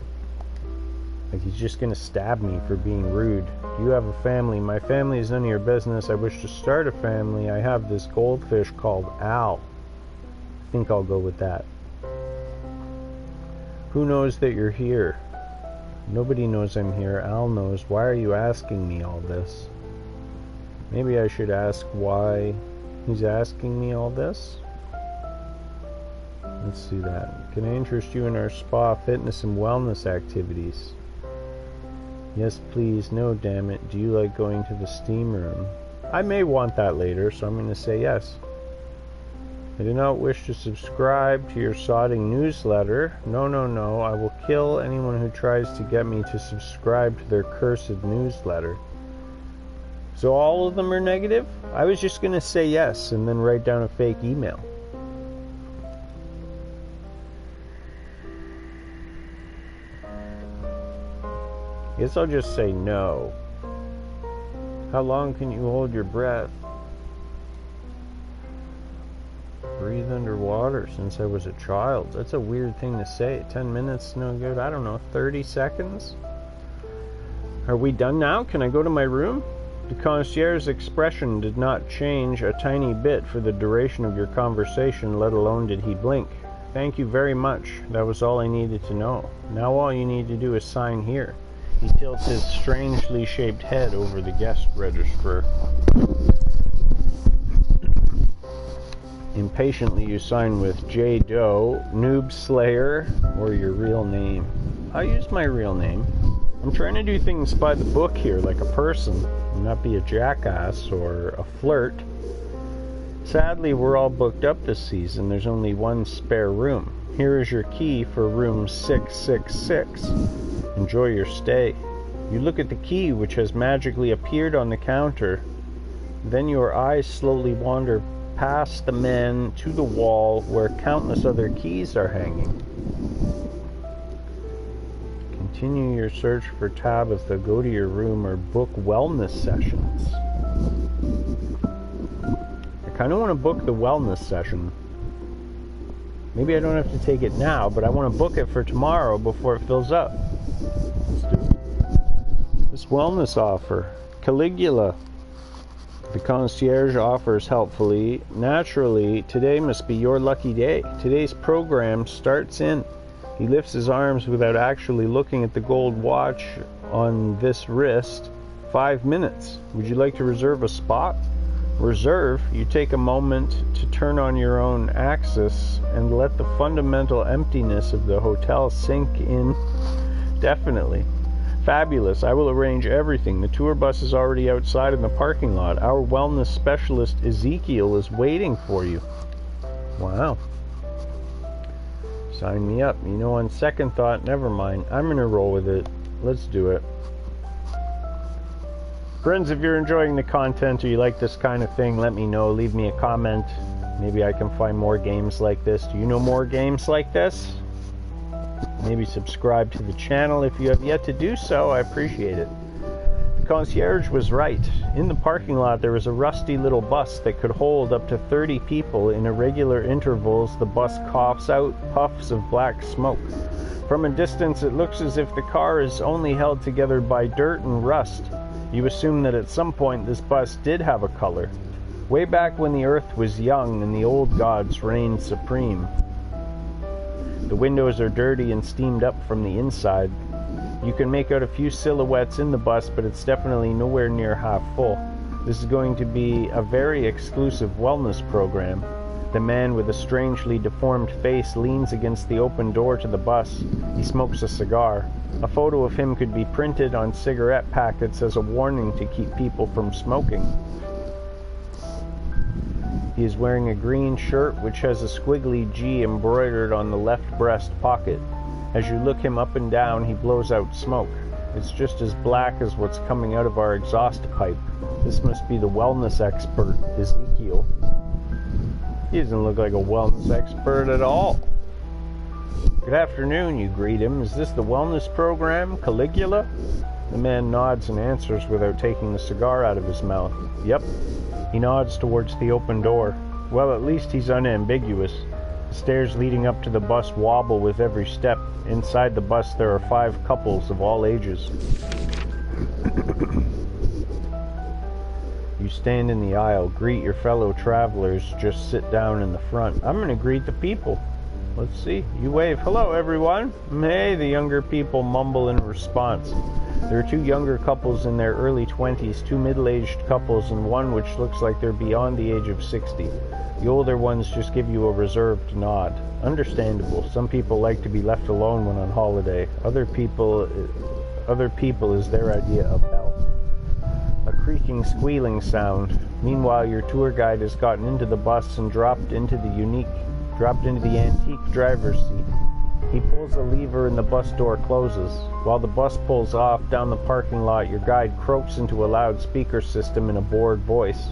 Like he's just gonna stab me for being rude. Do you have a family? My family is none of your business. I wish to start a family. I have this goldfish called Al. I think I'll go with that. Who knows that you're here? Nobody knows I'm here. Al knows. Why are you asking me all this? Maybe I should ask why he's asking me all this. Let's do that. Can I interest you in our spa, fitness, and wellness activities? Yes, please. No, damn it. Do you like going to the steam room? I may want that later, so I'm going to say yes. I do not wish to subscribe to your sodding newsletter. No, no, no. I will kill anyone who tries to get me to subscribe to their cursed newsletter. So all of them are negative? I was just going to say yes and then write down a fake email. Guess I'll just say no. How long can you hold your breath? Breathe underwater since I was a child. That's a weird thing to say. 10 minutes, no good. I don't know, 30 seconds? Are we done now? Can I go to my room? The concierge's expression did not change a tiny bit for the duration of your conversation, let alone did he blink. Thank you very much. That was all I needed to know. Now all you need to do is sign here. He tilts his strangely shaped head over the guest register. Impatiently you sign with J. Doe, Noob Slayer, or your real name. I'll use my real name. I'm trying to do things by the book here, like a person, and not be a jackass or a flirt. Sadly, we're all booked up this season. There's only one spare room. Here is your key for room 666. Enjoy your stay. You look at the key, which has magically appeared on the counter. Then your eyes slowly wander past the men to the wall where countless other keys are hanging. Continue your search for Tabitha. Go to your room or book wellness sessions. I kind of want to book the wellness session. Maybe I don't have to take it now, but I want to book it for tomorrow before it fills up. Let's do it. This wellness offer. Caligula. The concierge offers helpfully. Naturally, today must be your lucky day. Today's program starts in. He lifts his arms without actually looking at the gold watch on this wrist. 5 minutes. Would you like to reserve a spot? Reserve. You take a moment to turn on your own axis and let the fundamental emptiness of the hotel sink in. Definitely. Fabulous. I will arrange everything. The tour bus is already outside in the parking lot. Our wellness specialist Ezekiel is waiting for you. Wow. Sign me up. You know, on second thought, never mind. I'm going to roll with it. Let's do it. Friends, if you're enjoying the content or you like this kind of thing, let me know. Leave me a comment. Maybe I can find more games like this. Do you know more games like this? Maybe subscribe to the channel if you have yet to do so. I appreciate it. The concierge was right. In the parking lot there was a rusty little bus that could hold up to 30 people. In irregular intervals the bus coughs out puffs of black smoke. From a distance it looks as if the car is only held together by dirt and rust. You assume that at some point this bus did have a color. Way back when the earth was young and the old gods reigned supreme. The windows are dirty and steamed up from the inside. You can make out a few silhouettes in the bus, but it's definitely nowhere near half full. This is going to be a very exclusive wellness program. The man with a strangely deformed face leans against the open door to the bus. He smokes a cigar. A photo of him could be printed on cigarette packets as a warning to keep people from smoking. He is wearing a green shirt which has a squiggly G embroidered on the left breast pocket. As you look him up and down, he blows out smoke. It's just as black as what's coming out of our exhaust pipe. This must be the wellness expert, Ezekiel. He doesn't look like a wellness expert at all. Good afternoon, you greet him. Is this the wellness program, Caligula? The man nods and answers without taking the cigar out of his mouth. Yep. He nods towards the open door. Well, at least he's unambiguous. The stairs leading up to the bus wobble with every step. Inside the bus there are 5 couples of all ages. You stand in the aisle, greet your fellow travelers, just sit down in the front. I'm going to greet the people. Let's see. You wave. Hello, everyone. Hey, the younger people mumble in response. There are 2 younger couples in their early 20s, 2 middle-aged couples, and one which looks like they're beyond the age of 60. The older ones just give you a reserved nod. Understandable. Some people like to be left alone when on holiday. Other people is their idea of hell. A creaking, squealing sound. Meanwhile, your tour guide has gotten into the bus and dropped into the antique driver's seat. He pulls a lever and the bus door closes. While the bus pulls off down the parking lot, your guide croaks into a loudspeaker system in a bored voice.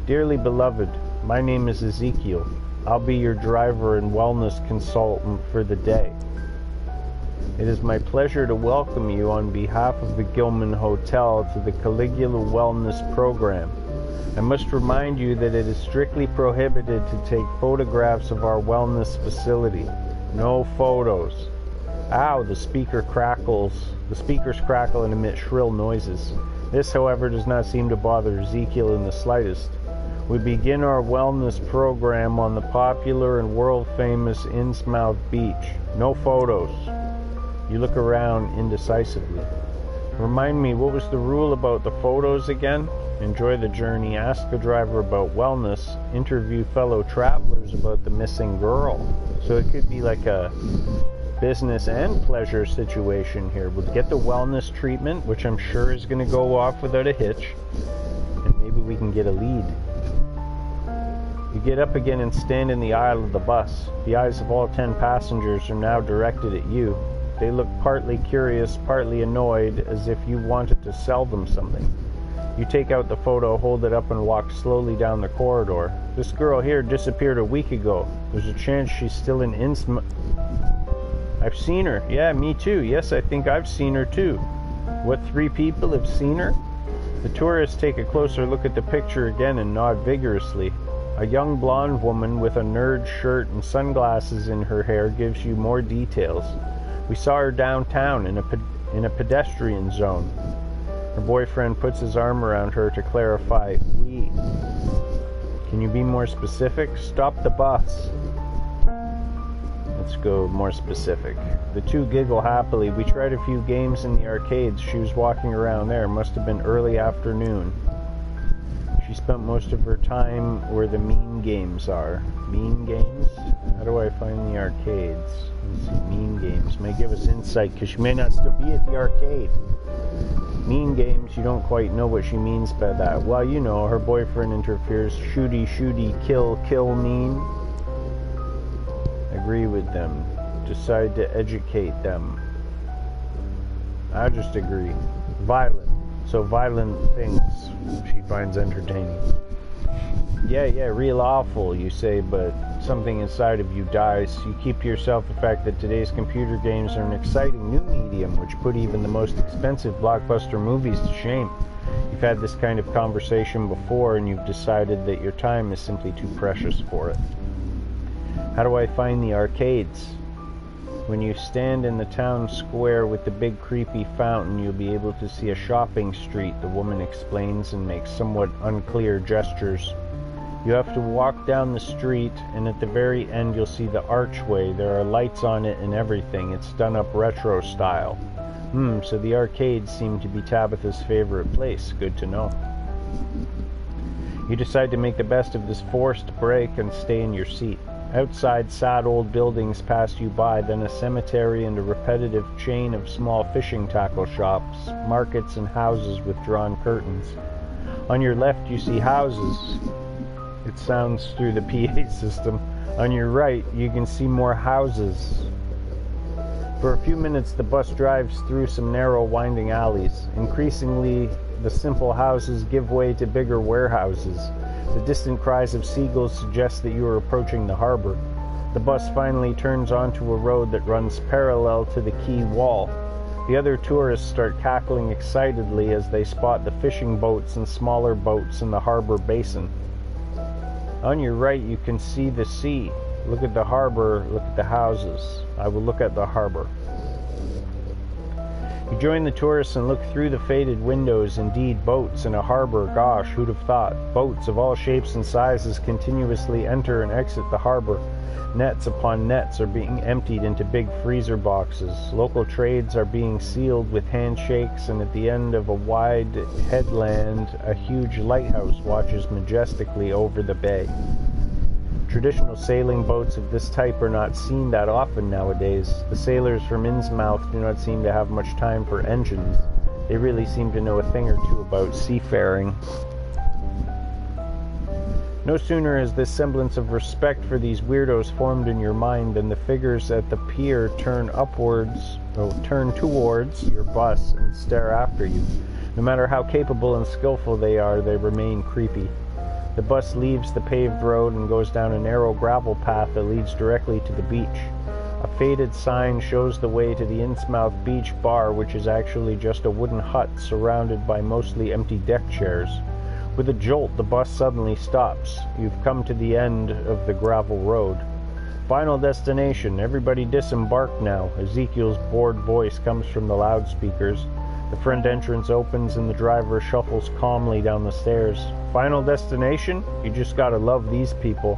Dearly beloved, my name is Ezekiel. I'll be your driver and wellness consultant for the day. It is my pleasure to welcome you on behalf of the Gilman Hotel to the Caligula Wellness Program. I must remind you that it is strictly prohibited to take photographs of our wellness facility. No photos. Ow, the speakers crackle and emit shrill noises. This, however, does not seem to bother Ezekiel in the slightest. We begin our wellness program on the popular and world-famous Innsmouth Beach. No photos. You look around indecisively. Remind me, what was the rule about the photos again? Enjoy the journey, ask the driver about wellness, interview fellow travelers about the missing girl. So it could be like a business and pleasure situation here. We'll get the wellness treatment, which I'm sure is going to go off without a hitch, and maybe we can get a lead. You get up again and stand in the aisle of the bus. The eyes of all 10 passengers are now directed at you. They look partly curious, partly annoyed, as if you wanted to sell them something. You take out the photo, hold it up, and walk slowly down the corridor. This girl here disappeared a week ago. There's a chance she's still in Innsmouth. I've seen her. Yeah, me too. Yes, I think I've seen her too. What, 3 people have seen her? The tourists take a closer look at the picture again and nod vigorously. A young blonde woman with a nerd shirt and sunglasses in her hair gives you more details. We saw her downtown in a pedestrian zone. Her boyfriend puts his arm around her to clarify, we. Can you be more specific? Stop the bus. Let's go more specific. The 2 giggle happily. We tried a few games in the arcades. She was walking around there. Must have been early afternoon. She spent most of her time where the mean games are. Mean games? How do I find the arcades? Let's see, mean games. May give us insight, because she may not still be at the arcade. Mean games, you don't quite know what she means by that. Well, you know, her boyfriend interferes. Shooty, shooty, kill, kill, mean. Agree with them. Decide to educate them. I just agree. Violent. So violent things she finds entertaining. Yeah, real awful, you say, but something inside of you dies. You keep to yourself the fact that today's computer games are an exciting new medium which put even the most expensive blockbuster movies to shame. You've had this kind of conversation before, and you've decided that your time is simply too precious for it. How do I find the arcades? When you stand in the town square with the big creepy fountain, you'll be able to see a shopping street, the woman explains and makes somewhat unclear gestures. You have to walk down the street, and at the very end you'll see the archway. There are lights on it and everything. It's done up retro style. So the arcades seem to be Tabitha's favorite place. Good to know. You decide to make the best of this forced break and stay in your seat. Outside, sad old buildings pass you by, then a cemetery and a repetitive chain of small fishing tackle shops, markets and houses with drawn curtains. On your left, you see houses. It sounds through the PA system. On your right, you can see more houses. For a few minutes, the bus drives through some narrow, winding alleys. Increasingly, the simple houses give way to bigger warehouses. The distant cries of seagulls suggest that you are approaching the harbor. The bus finally turns onto a road that runs parallel to the quay wall. The other tourists start cackling excitedly as they spot the fishing boats and smaller boats in the harbor basin. On your right, you can see the sea. Look at the harbor, look at the houses. I will look at the harbor. You join the tourists and look through the faded windows. Indeed, boats in a harbor, gosh, who'd have thought? Boats of all shapes and sizes continuously enter and exit the harbor. Nets upon nets are being emptied into big freezer boxes. Local trades are being sealed with handshakes, and at the end of a wide headland, a huge lighthouse watches majestically over the bay. Traditional sailing boats of this type are not seen that often nowadays. The sailors from Innsmouth do not seem to have much time for engines. They really seem to know a thing or two about seafaring. No sooner has this semblance of respect for these weirdos formed in your mind than the figures at the pier turn towards your bus and stare after you. No matter how capable and skillful they are, they remain creepy. The bus leaves the paved road and goes down a narrow gravel path that leads directly to the beach. A faded sign shows the way to the Innsmouth Beach Bar, which is actually just a wooden hut surrounded by mostly empty deck chairs. With a jolt, the bus suddenly stops. You've come to the end of the gravel road. Final destination. Everybody disembark now. Ezekiel's bored voice comes from the loudspeakers. The front entrance opens and the driver shuffles calmly down the stairs. Final destination? You just gotta love these people.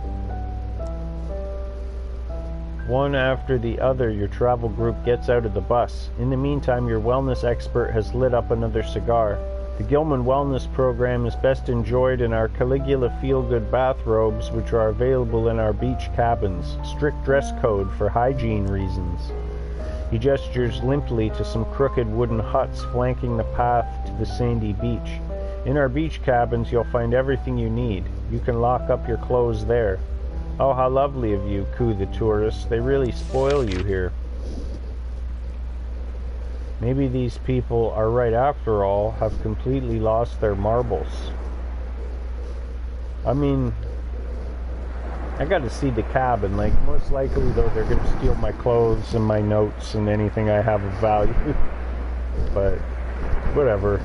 One after the other, your travel group gets out of the bus. In the meantime, your wellness expert has lit up another cigar. The Gilman Wellness Program is best enjoyed in our Caligula feel-good bathrobes, which are available in our beach cabins. Strict dress code for hygiene reasons. He gestures limply to some crooked wooden huts flanking the path to the sandy beach. In our beach cabins, you'll find everything you need. You can lock up your clothes there. Oh, how lovely of you, coo the tourists. They really spoil you here. Maybe these people are right after all, have completely lost their marbles. I mean, I gotta see the cabin. Like, most likely, though, they're gonna steal my clothes and my notes and anything I have of value. But, whatever.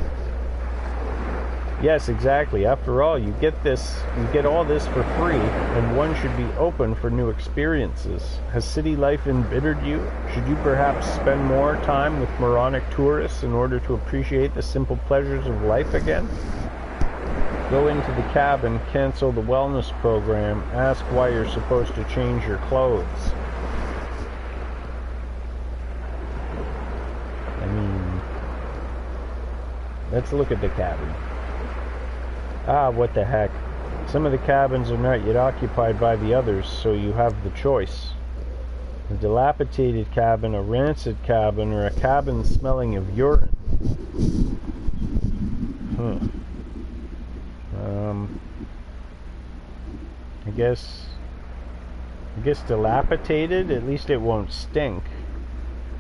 Yes, exactly. After all, you get all this for free, and one should be open for new experiences. Has city life embittered you? Should you perhaps spend more time with moronic tourists in order to appreciate the simple pleasures of life again? Go into the cabin, cancel the wellness program, ask why you're supposed to change your clothes. I mean, let's look at the cabin. Ah, what the heck. Some of the cabins are not yet occupied by the others, so you have the choice. A dilapidated cabin, a rancid cabin, or a cabin smelling of urine. I guess dilapidated, at least it won't stink.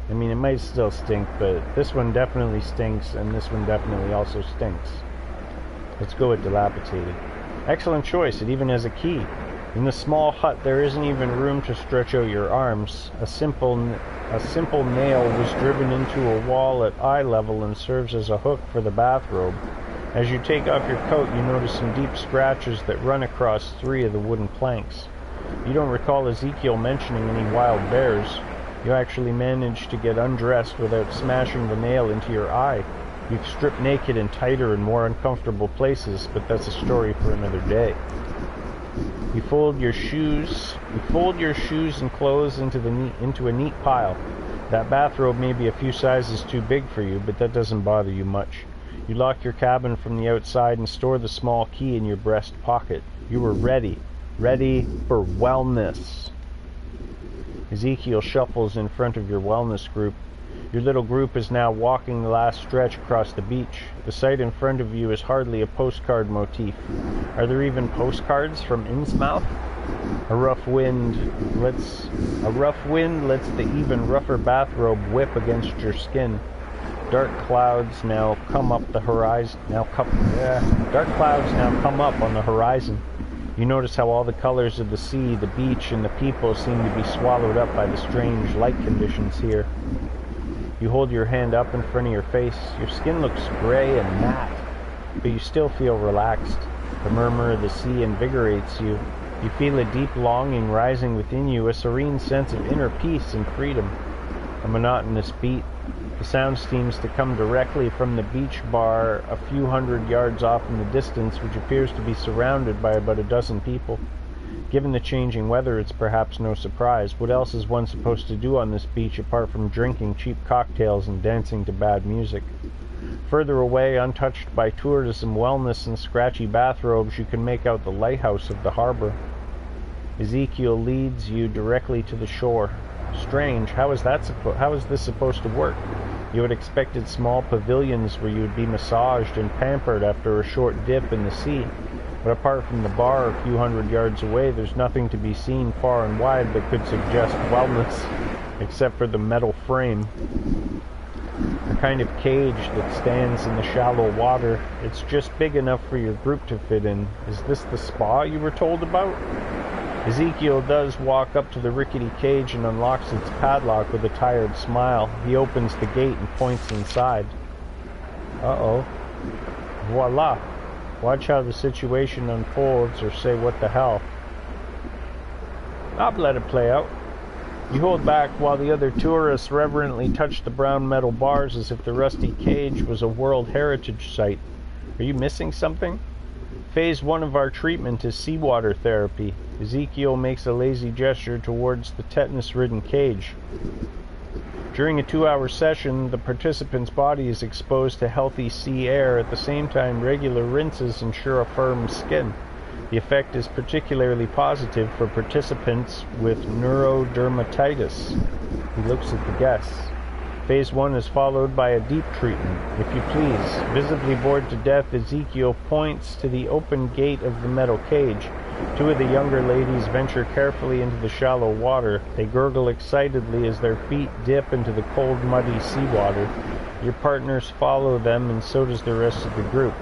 I mean, it might still stink, but this one definitely stinks, and this one definitely also stinks. Let's go with dilapidated. Excellent choice, it even has a key. In the small hut, there isn't even room to stretch out your arms. A simple nail was driven into a wall at eye level and serves as a hook for the bathrobe. As you take off your coat, you notice some deep scratches that run across 3 of the wooden planks. You don't recall Ezekiel mentioning any wild bears. You actually managed to get undressed without smashing the nail into your eye. You've stripped naked in tighter and more uncomfortable places, but that's a story for another day. You fold your shoes and clothes into a neat pile. That bathrobe may be a few sizes too big for you, but that doesn't bother you much. You lock your cabin from the outside and store the small key in your breast pocket. You were ready. Ready for wellness. Ezekiel shuffles in front of your wellness group. Your little group is now walking the last stretch across the beach. The sight in front of you is hardly a postcard motif. Are there even postcards from Innsmouth? A rough wind lets the even rougher bathrobe whip against your skin. Dark clouds now come up on the horizon. You notice how all the colors of the sea, the beach, and the people seem to be swallowed up by the strange light conditions here. You hold your hand up in front of your face. Your skin looks gray and matte, but you still feel relaxed. The murmur of the sea invigorates you. You feel a deep longing rising within you, a serene sense of inner peace and freedom. A monotonous beat. The sound seems to come directly from the beach bar a few hundred yards off in the distance, which appears to be surrounded by about a dozen people. Given the changing weather, it's perhaps no surprise. What else is one supposed to do on this beach apart from drinking cheap cocktails and dancing to bad music? Further away, untouched by tourism, wellness, and scratchy bathrobes, you can make out the lighthouse of the harbor. Ezekiel leads you directly to the shore. Strange, how is this supposed to work? You had expected small pavilions where you would be massaged and pampered after a short dip in the sea. But apart from the bar a few hundred yards away, there's nothing to be seen far and wide that could suggest wellness, except for the metal frame. A kind of cage that stands in the shallow water. It's just big enough for your group to fit in. Is this the spa you were told about? Ezekiel does walk up to the rickety cage and unlocks its padlock with a tired smile. He opens the gate and points inside. Uh-oh. Voila. Watch how the situation unfolds, or say what the hell. I'll let it play out. You hold back while the other tourists reverently touch the brown metal bars as if the rusty cage was a World Heritage Site. Are you missing something? Phase 1 of our treatment is seawater therapy. Ezekiel makes a lazy gesture towards the tetanus-ridden cage. During a 2-hour session, the participant's body is exposed to healthy sea air. At the same time, regular rinses ensure a firm skin. The effect is particularly positive for participants with neurodermatitis. He looks at the guests. Phase 1 is followed by a deep treatment. If you please, visibly bored to death, Ezekiel points to the open gate of the metal cage. 2 of the younger ladies venture carefully into the shallow water. They gurgle excitedly as their feet dip into the cold, muddy seawater. Your partners follow them, and so does the rest of the group.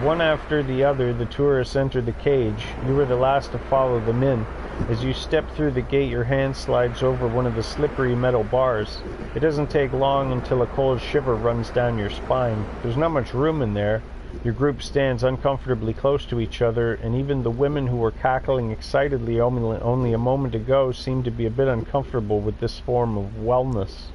One after the other, the tourists enter the cage. You are the last to follow them in. As you step through the gate, your hand slides over one of the slippery metal bars. It doesn't take long until a cold shiver runs down your spine. There's not much room in there. Your group stands uncomfortably close to each other, and even the women who were cackling excitedly only a moment ago seem to be a bit uncomfortable with this form of wellness.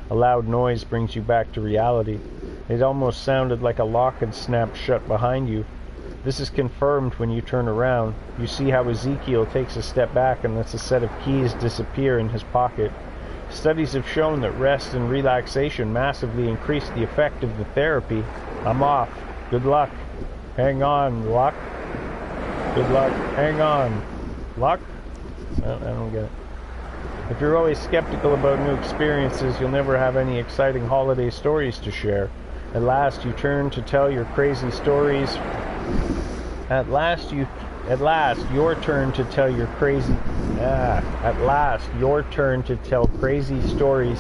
A loud noise brings you back to reality. It almost sounded like a lock had snapped shut behind you. This is confirmed when you turn around. You see how Ezekiel takes a step back and lets a set of keys disappear in his pocket. Studies have shown that rest and relaxation massively increase the effect of the therapy. I'm off. Good luck. Hang on, luck. Good luck. Hang on. Luck? I don't get it. If you're always skeptical about new experiences, you'll never have any exciting holiday stories to share. At last, your turn to tell crazy stories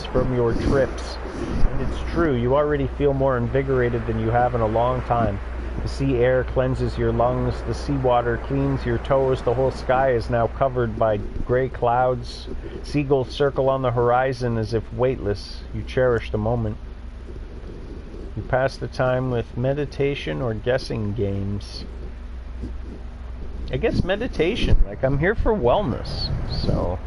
from your trips. And it's true, you already feel more invigorated than you have in a long time. The sea air cleanses your lungs, the seawater cleans your toes, the whole sky is now covered by gray clouds. Seagulls circle on the horizon as if weightless. You cherish the moment. You pass the time with meditation or guessing games. I guess meditation, like I'm here for wellness, so...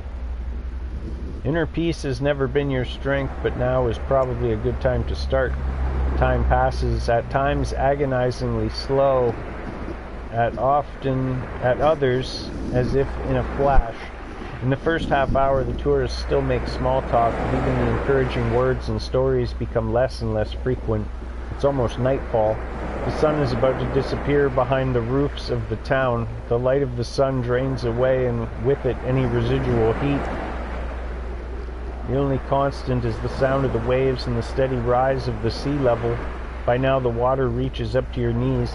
Inner peace has never been your strength, but now is probably a good time to start. Time passes, at times agonizingly slow, at others as if in a flash. In the first half hour, the tourists still make small talk, but even the encouraging words and stories become less and less frequent. It's almost nightfall. The sun is about to disappear behind the roofs of the town. The light of the sun drains away, and with it any residual heat. The only constant is the sound of the waves and the steady rise of the sea level. By now the water reaches up to your knees.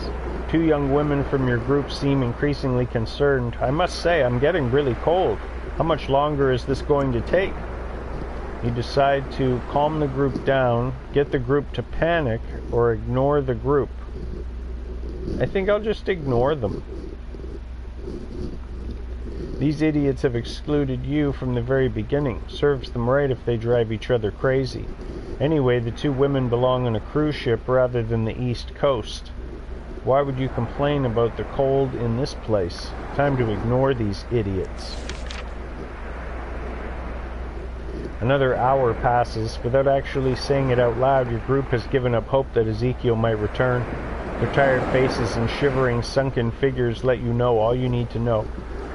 2 young women from your group seem increasingly concerned. I must say, I'm getting really cold. How much longer is this going to take? You decide to calm the group down, get the group to panic, or ignore the group. I think I'll just ignore them. These idiots have excluded you from the very beginning. Serves them right if they drive each other crazy. Anyway, the 2 women belong on a cruise ship rather than the East Coast. Why would you complain about the cold in this place? Time to ignore these idiots. Another hour passes. Without actually saying it out loud, your group has given up hope that Ezekiel might return. Their tired faces and shivering, sunken figures let you know all you need to know.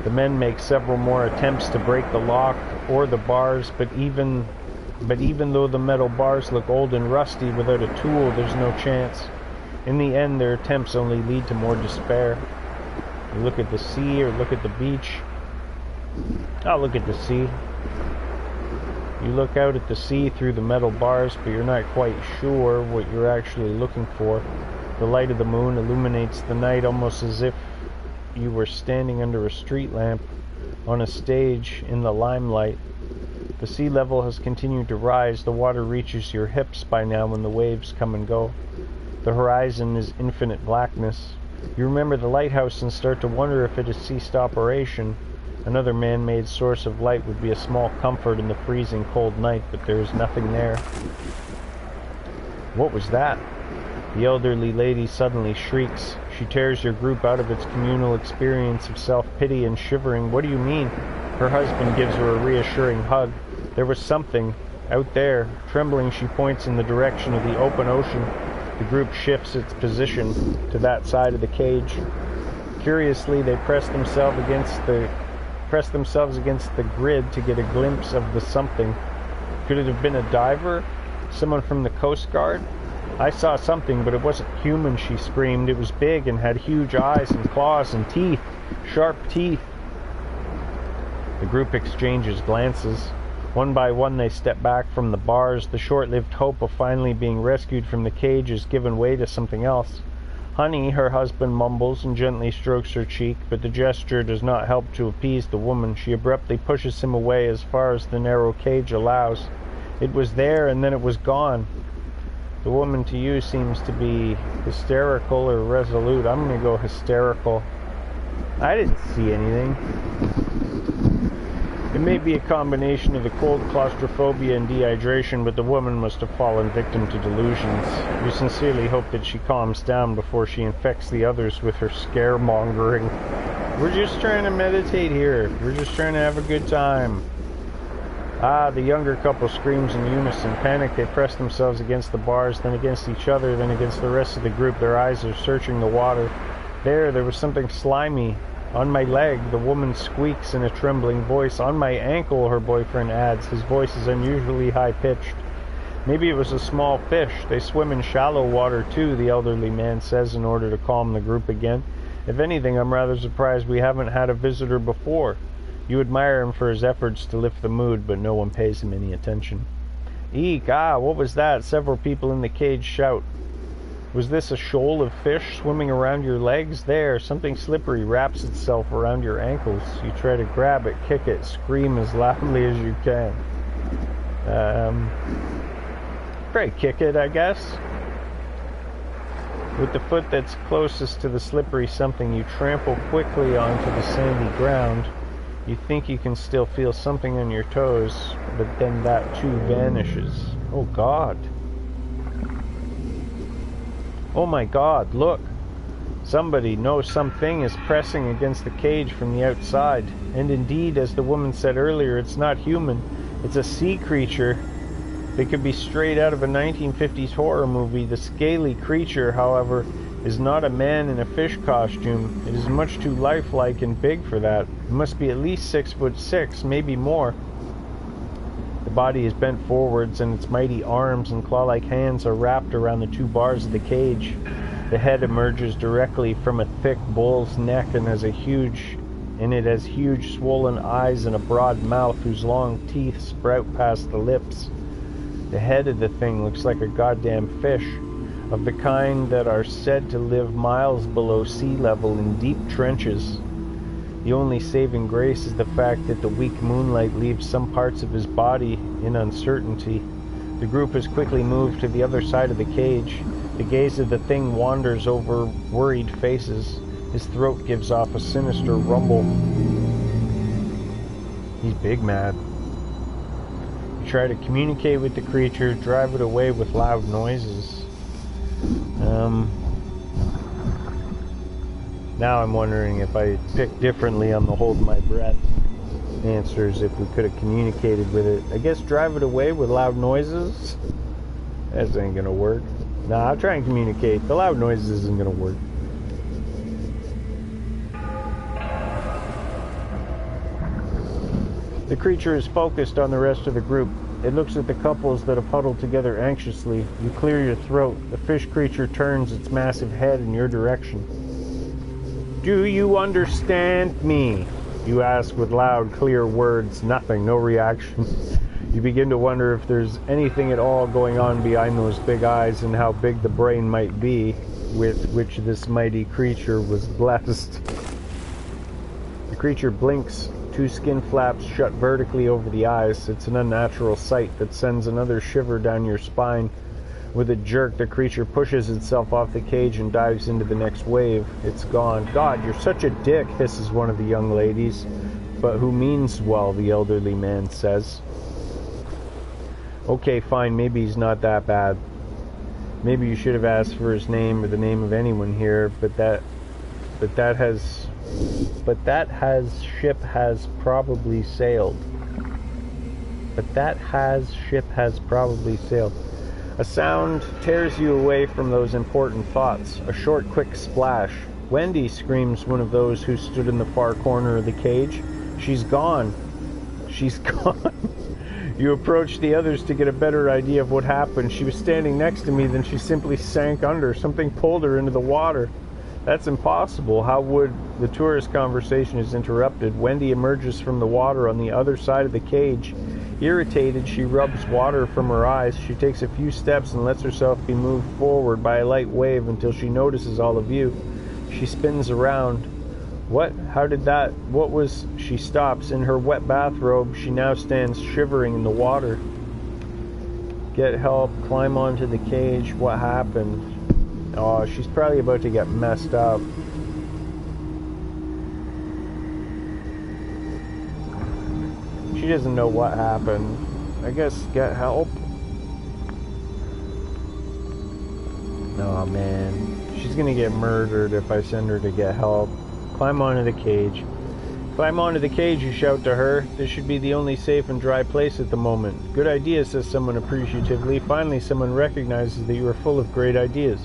The men make several more attempts to break the lock or the bars, but even though the metal bars look old and rusty, without a tool there's no chance. In the end, their attempts only lead to more despair. You look at the sea or look at the beach. I'll look at the sea. You look out at the sea through the metal bars, but you're not quite sure what you're actually looking for. The light of the moon illuminates the night almost as if you were standing under a street lamp on a stage in the limelight. The sea level has continued to rise. The water reaches your hips by now when the waves come and go. The horizon is infinite blackness. You remember the lighthouse and start to wonder if it has ceased operation. Another man-made source of light would be a small comfort in the freezing cold night, but there is nothing there. What was that? The elderly lady suddenly shrieks. She tears your group out of its communal experience of self-pity and shivering. What do you mean? Her husband gives her a reassuring hug. There was something out there. Trembling, she points in the direction of the open ocean. The group shifts its position to that side of the cage. Curiously, they press themselves against the grid to get a glimpse of the something. Could it have been a diver? Someone from the Coast Guard? I saw something, but it wasn't human, she screamed. It was big and had huge eyes and claws and teeth. Sharp teeth. The group exchanges glances. One by one they step back from the bars. The short-lived hope of finally being rescued from the cage is given way to something else. Honey, her husband mumbles and gently strokes her cheek, but the gesture does not help to appease the woman. She abruptly pushes him away as far as the narrow cage allows. It was there, and then it was gone. The woman to you seems to be hysterical or resolute. I'm going to go hysterical. I didn't see anything. It may be a combination of the cold, claustrophobia, and dehydration, but the woman must have fallen victim to delusions. You sincerely hope that she calms down before she infects the others with her scaremongering. We're just trying to meditate here. We're just trying to have a good time. Ah, the younger couple screams in unison. Panic, they press themselves against the bars, then against each other, then against the rest of the group. Their eyes are searching the water. There was something slimy. On my leg, the woman squeaks in a trembling voice. On my ankle, her boyfriend adds. His voice is unusually high-pitched. Maybe it was a small fish. They swim in shallow water, too, the elderly man says in order to calm the group again. If anything, I'm rather surprised we haven't had a visitor before. You admire him for his efforts to lift the mood, but no one pays him any attention. Eek! Ah, what was that? Several people in the cage shout. Was this a shoal of fish swimming around your legs? There, something slippery wraps itself around your ankles. You try to grab it, kick it, scream as loudly as you can. Try to kick it, I guess. With the foot that's closest to the slippery something, you trample quickly onto the sandy ground. You think you can still feel something on your toes, but then that too vanishes. Oh God. Oh my God, look. Somebody, no, something is pressing against the cage from the outside. And indeed, as the woman said earlier, it's not human. It's a sea creature. They could be straight out of a 1950s horror movie. The scaly creature, however, is not a man in a fish costume. It is much too lifelike and big for that. It must be at least 6'6", maybe more. The body is bent forwards, and its mighty arms and claw-like hands are wrapped around the two bars of the cage. The head emerges directly from a thick bull's neck and has it has huge swollen eyes and a broad mouth whose long teeth sprout past the lips. The head of the thing looks like a goddamn fish, of the kind that are said to live miles below sea level in deep trenches. The only saving grace is the fact that the weak moonlight leaves some parts of his body in uncertainty. The group has quickly moved to the other side of the cage. The gaze of the thing wanders over worried faces. His throat gives off a sinister rumble. He's big mad. You try to communicate with the creature, drive it away with loud noises. Now I'm wondering if I picked differently on the hold my breath answers, if we could have communicated with it. I guess drive it away with loud noises? That ain't gonna work. Nah, I'll try and communicate. The loud noises isn't gonna work. The creature is focused on the rest of the group. It looks at the couples that have huddled together anxiously. You clear your throat. The fish creature turns its massive head in your direction. "Do you understand me?" You ask with loud, clear words. Nothing, no reaction. You begin to wonder if there's anything at all going on behind those big eyes and how big the brain might be with which this mighty creature was blessed. The creature blinks. Two skin flaps shut vertically over the eyes. It's an unnatural sight that sends another shiver down your spine. With a jerk, the creature pushes itself off the cage and dives into the next wave. It's gone. "God, you're such a dick," hisses one of the young ladies. "But who means well," the elderly man says. "Okay, fine, maybe he's not that bad. Maybe you should have asked for his name or the name of anyone here, but that ship has probably sailed. A sound tears you away from those important thoughts. A short, quick splash. "Wendy!" screams one of those who stood in the far corner of the cage. "She's gone. She's gone." You approach the others to get a better idea of what happened. "She was standing next to me, then she simply sank under. Something pulled her into the water." "That's impossible. How would..." The tourist conversation is interrupted. Wendy emerges from the water on the other side of the cage. Irritated, she rubs water from her eyes. She takes a few steps and lets herself be moved forward by a light wave until she notices all of you. She spins around. "What? How did that... what was..." She stops. In her wet bathrobe, she now stands shivering in the water. "Get help. Climb onto the cage. What happened?" Oh, she's probably about to get messed up. She doesn't know what happened. I guess get help. Oh man, she's gonna get murdered if I send her to get help. Climb onto the cage. "Climb onto the cage," you shout to her. "This should be the only safe and dry place at the moment." "Good idea," says someone appreciatively. Finally, someone recognizes that you are full of great ideas.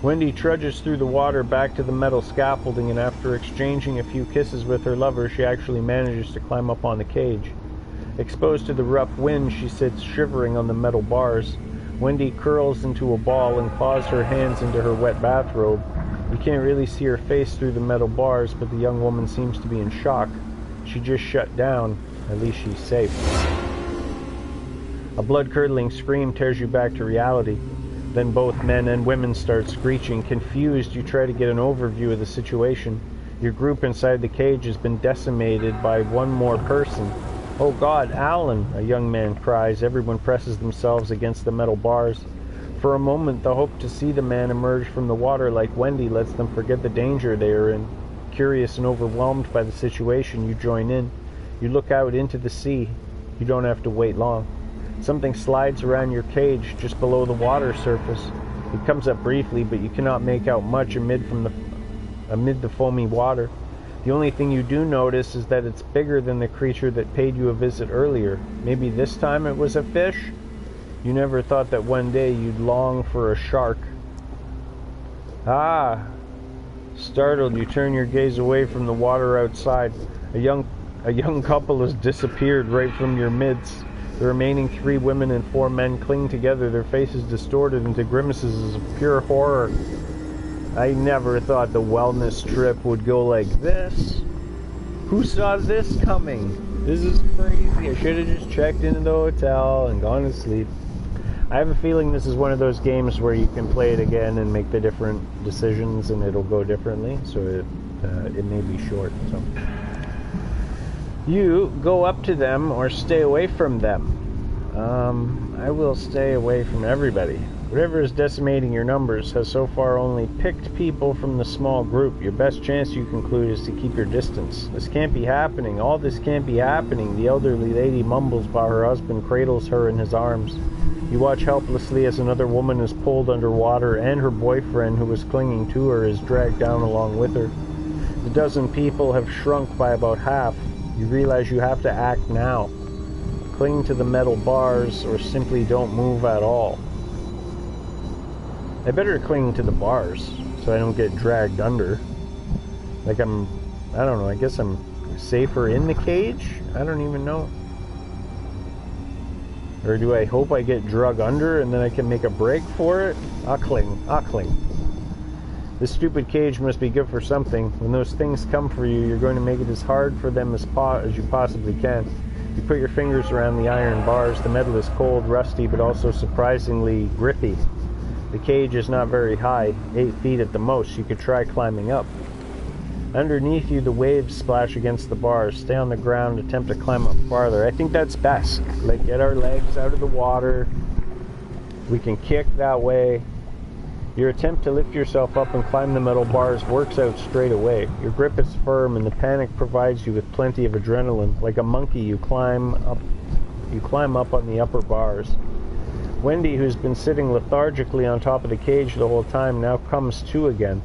Wendy trudges through the water back to the metal scaffolding, and after exchanging a few kisses with her lover, she actually manages to climb up on the cage. Exposed to the rough wind, she sits shivering on the metal bars. Wendy curls into a ball and claws her hands into her wet bathrobe. You can't really see her face through the metal bars, but the young woman seems to be in shock. She just shut down. At least she's safe. A blood-curdling scream tears you back to reality. Then both men and women start screeching. Confused, you try to get an overview of the situation. Your group inside the cage has been decimated by one more person. "Oh God, Alan!" a young man cries. Everyone presses themselves against the metal bars. For a moment, the hope to see the man emerge from the water like Wendy lets them forget the danger they are in. Curious and overwhelmed by the situation, you join in. You look out into the sea. You don't have to wait long. Something slides around your cage just below the water surface. It comes up briefly, but you cannot make out much amid the foamy water. The only thing you do notice is that it's bigger than the creature that paid you a visit earlier. Maybe this time it was a fish? You never thought that one day you'd long for a shark. Ah! Startled, you turn your gaze away from the water outside. A young couple has disappeared right from your midst. The remaining 3 women and 4 men cling together, their faces distorted into grimaces of pure horror. I never thought the wellness trip would go like this. Who saw this coming? This is crazy. I should have just checked into the hotel and gone to sleep. I have a feeling this is one of those games where you can play it again and make the different decisions and it'll go differently, so it may be short. So you go up to them or stay away from them. I will stay away from everybody. Whatever is decimating your numbers has so far only picked people from the small group. Your best chance, you conclude, is to keep your distance. This can't be happening. All this can't be happening. The elderly lady mumbles while her husband cradles her in his arms. You watch helplessly as another woman is pulled underwater and her boyfriend, who was clinging to her, is dragged down along with her. The dozen people have shrunk by about half. You realize you have to act now. Cling to the metal bars or simply don't move at all. I better cling to the bars so I don't get dragged under. Like I don't know, I guess I'm safer in the cage? I don't even know. Or do I hope I get drug under and then I can make a break for it? I'll cling. This stupid cage must be good for something. When those things come for you, you're going to make it as hard for them as you possibly can. You put your fingers around the iron bars. The metal is cold, rusty, but also surprisingly grippy. The cage is not very high, 8 feet at the most. You could try climbing up. Underneath you, the waves splash against the bars. Stay on the ground, attempt to climb up farther. I think that's best. Like, get our legs out of the water. We can kick that way. Your attempt to lift yourself up and climb the metal bars works out straight away. Your grip is firm and the panic provides you with plenty of adrenaline. Like a monkey, you climb up on the upper bars. Wendy, who's been sitting lethargically on top of the cage the whole time, now comes to again.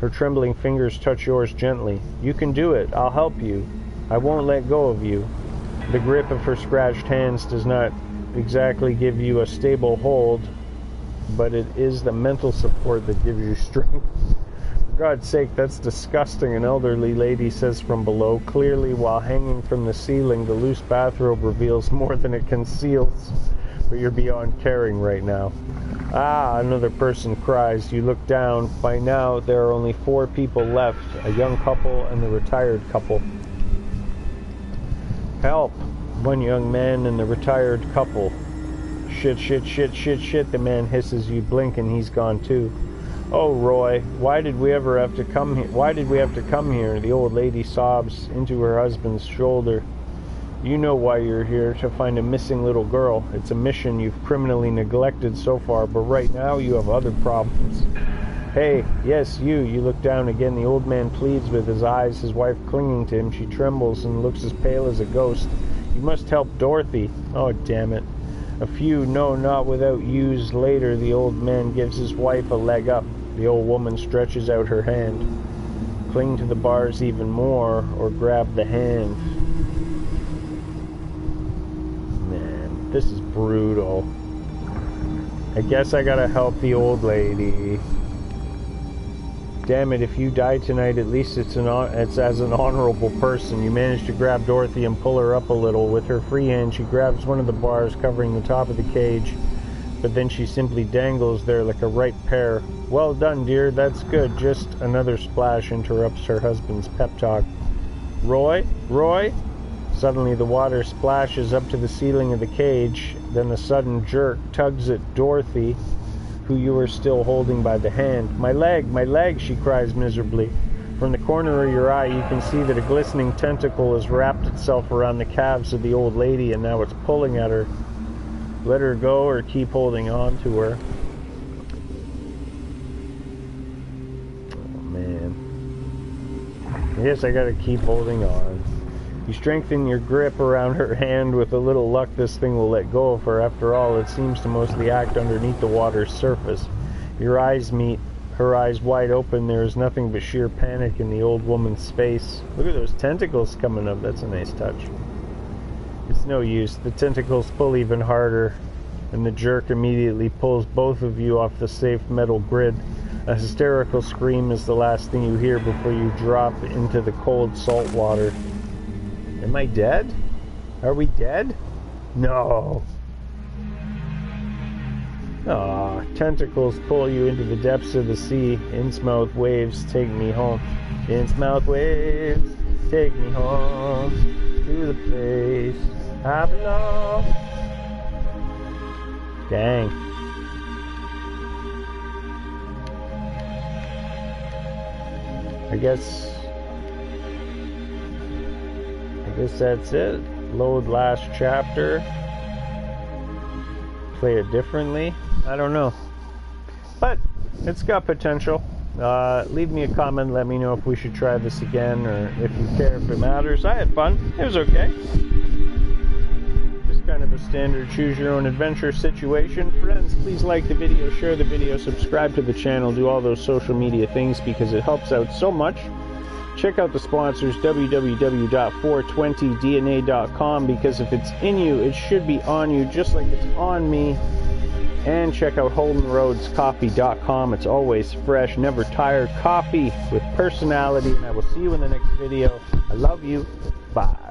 Her trembling fingers touch yours gently. You can do it. I'll help you. I won't let go of you. The grip of her scratched hands does not exactly give you a stable hold, but it is the mental support that gives you strength. For God's sake, that's disgusting, an elderly lady says from below. Clearly, while hanging from the ceiling, the loose bathrobe reveals more than it conceals. But you're beyond caring right now. Ah, another person cries. You look down. By now, there are only 4 people left, a young couple and the retired couple. Help! One young man and the retired couple. Shit, the man hisses. You blink and he's gone too. Oh, Roy, why did we ever have to come here? Why did we have to come here? The old lady sobs into her husband's shoulder. You know why you're here, to find a missing little girl. It's a mission you've criminally neglected so far, but right now you have other problems. Hey, yes, you. You look down again. The old man pleads with his eyes, his wife clinging to him. She trembles and looks as pale as a ghost. You must help Dorothy. Oh, damn it. A few, no, not without yous later, the old man gives his wife a leg up. The old woman stretches out her hand. Cling to the bars even more, or grab the hand. Man, this is brutal. I guess I gotta help the old lady. Damn it, if you die tonight, at least it's as an honorable person. You manage to grab Dorothy and pull her up a little. With her free hand, she grabs one of the bars covering the top of the cage, but then she simply dangles there like a ripe pear. Well done, dear, that's good. Just another splash interrupts her husband's pep talk. Roy? Suddenly the water splashes up to the ceiling of the cage. Then a sudden jerk tugs at Dorothy, who you are still holding by the hand. My leg, she cries miserably. From the corner of your eye, you can see that a glistening tentacle has wrapped itself around the calves of the old lady, and now it's pulling at her. Let her go or keep holding on to her. Oh, man. I guess I gotta keep holding on. You strengthen your grip around her hand. With a little luck, this thing will let go of her. After all, it seems to mostly act underneath the water's surface. Your eyes meet, her eyes wide open. There is nothing but sheer panic in the old woman's face. Look at those tentacles coming up. That's a nice touch. It's no use. The tentacles pull even harder, and the jerk immediately pulls both of you off the safe metal grid. A hysterical scream is the last thing you hear before you drop into the cold salt water. Am I dead? Are we dead? No. Aw, tentacles pull you into the depths of the sea. Innsmouth waves take me home. Innsmouth waves take me home to the place I belong. Dang. I guess that's it. Load last chapter. Play it differently. I don't know. But it's got potential. Leave me a comment. Let me know if we should try this again, or if you care, if it matters. I had fun. It was okay. Just kind of a standard choose your own adventure situation. Friends, please like the video, share the video, subscribe to the channel, do all those social media things because it helps out so much. Check out the sponsors, www.420dna.com, because if it's in you, it should be on you, just like it's on me. And check out holdenroadscoffee.com. It's always fresh, never tired coffee with personality. And I will see you in the next video. I love you. Bye.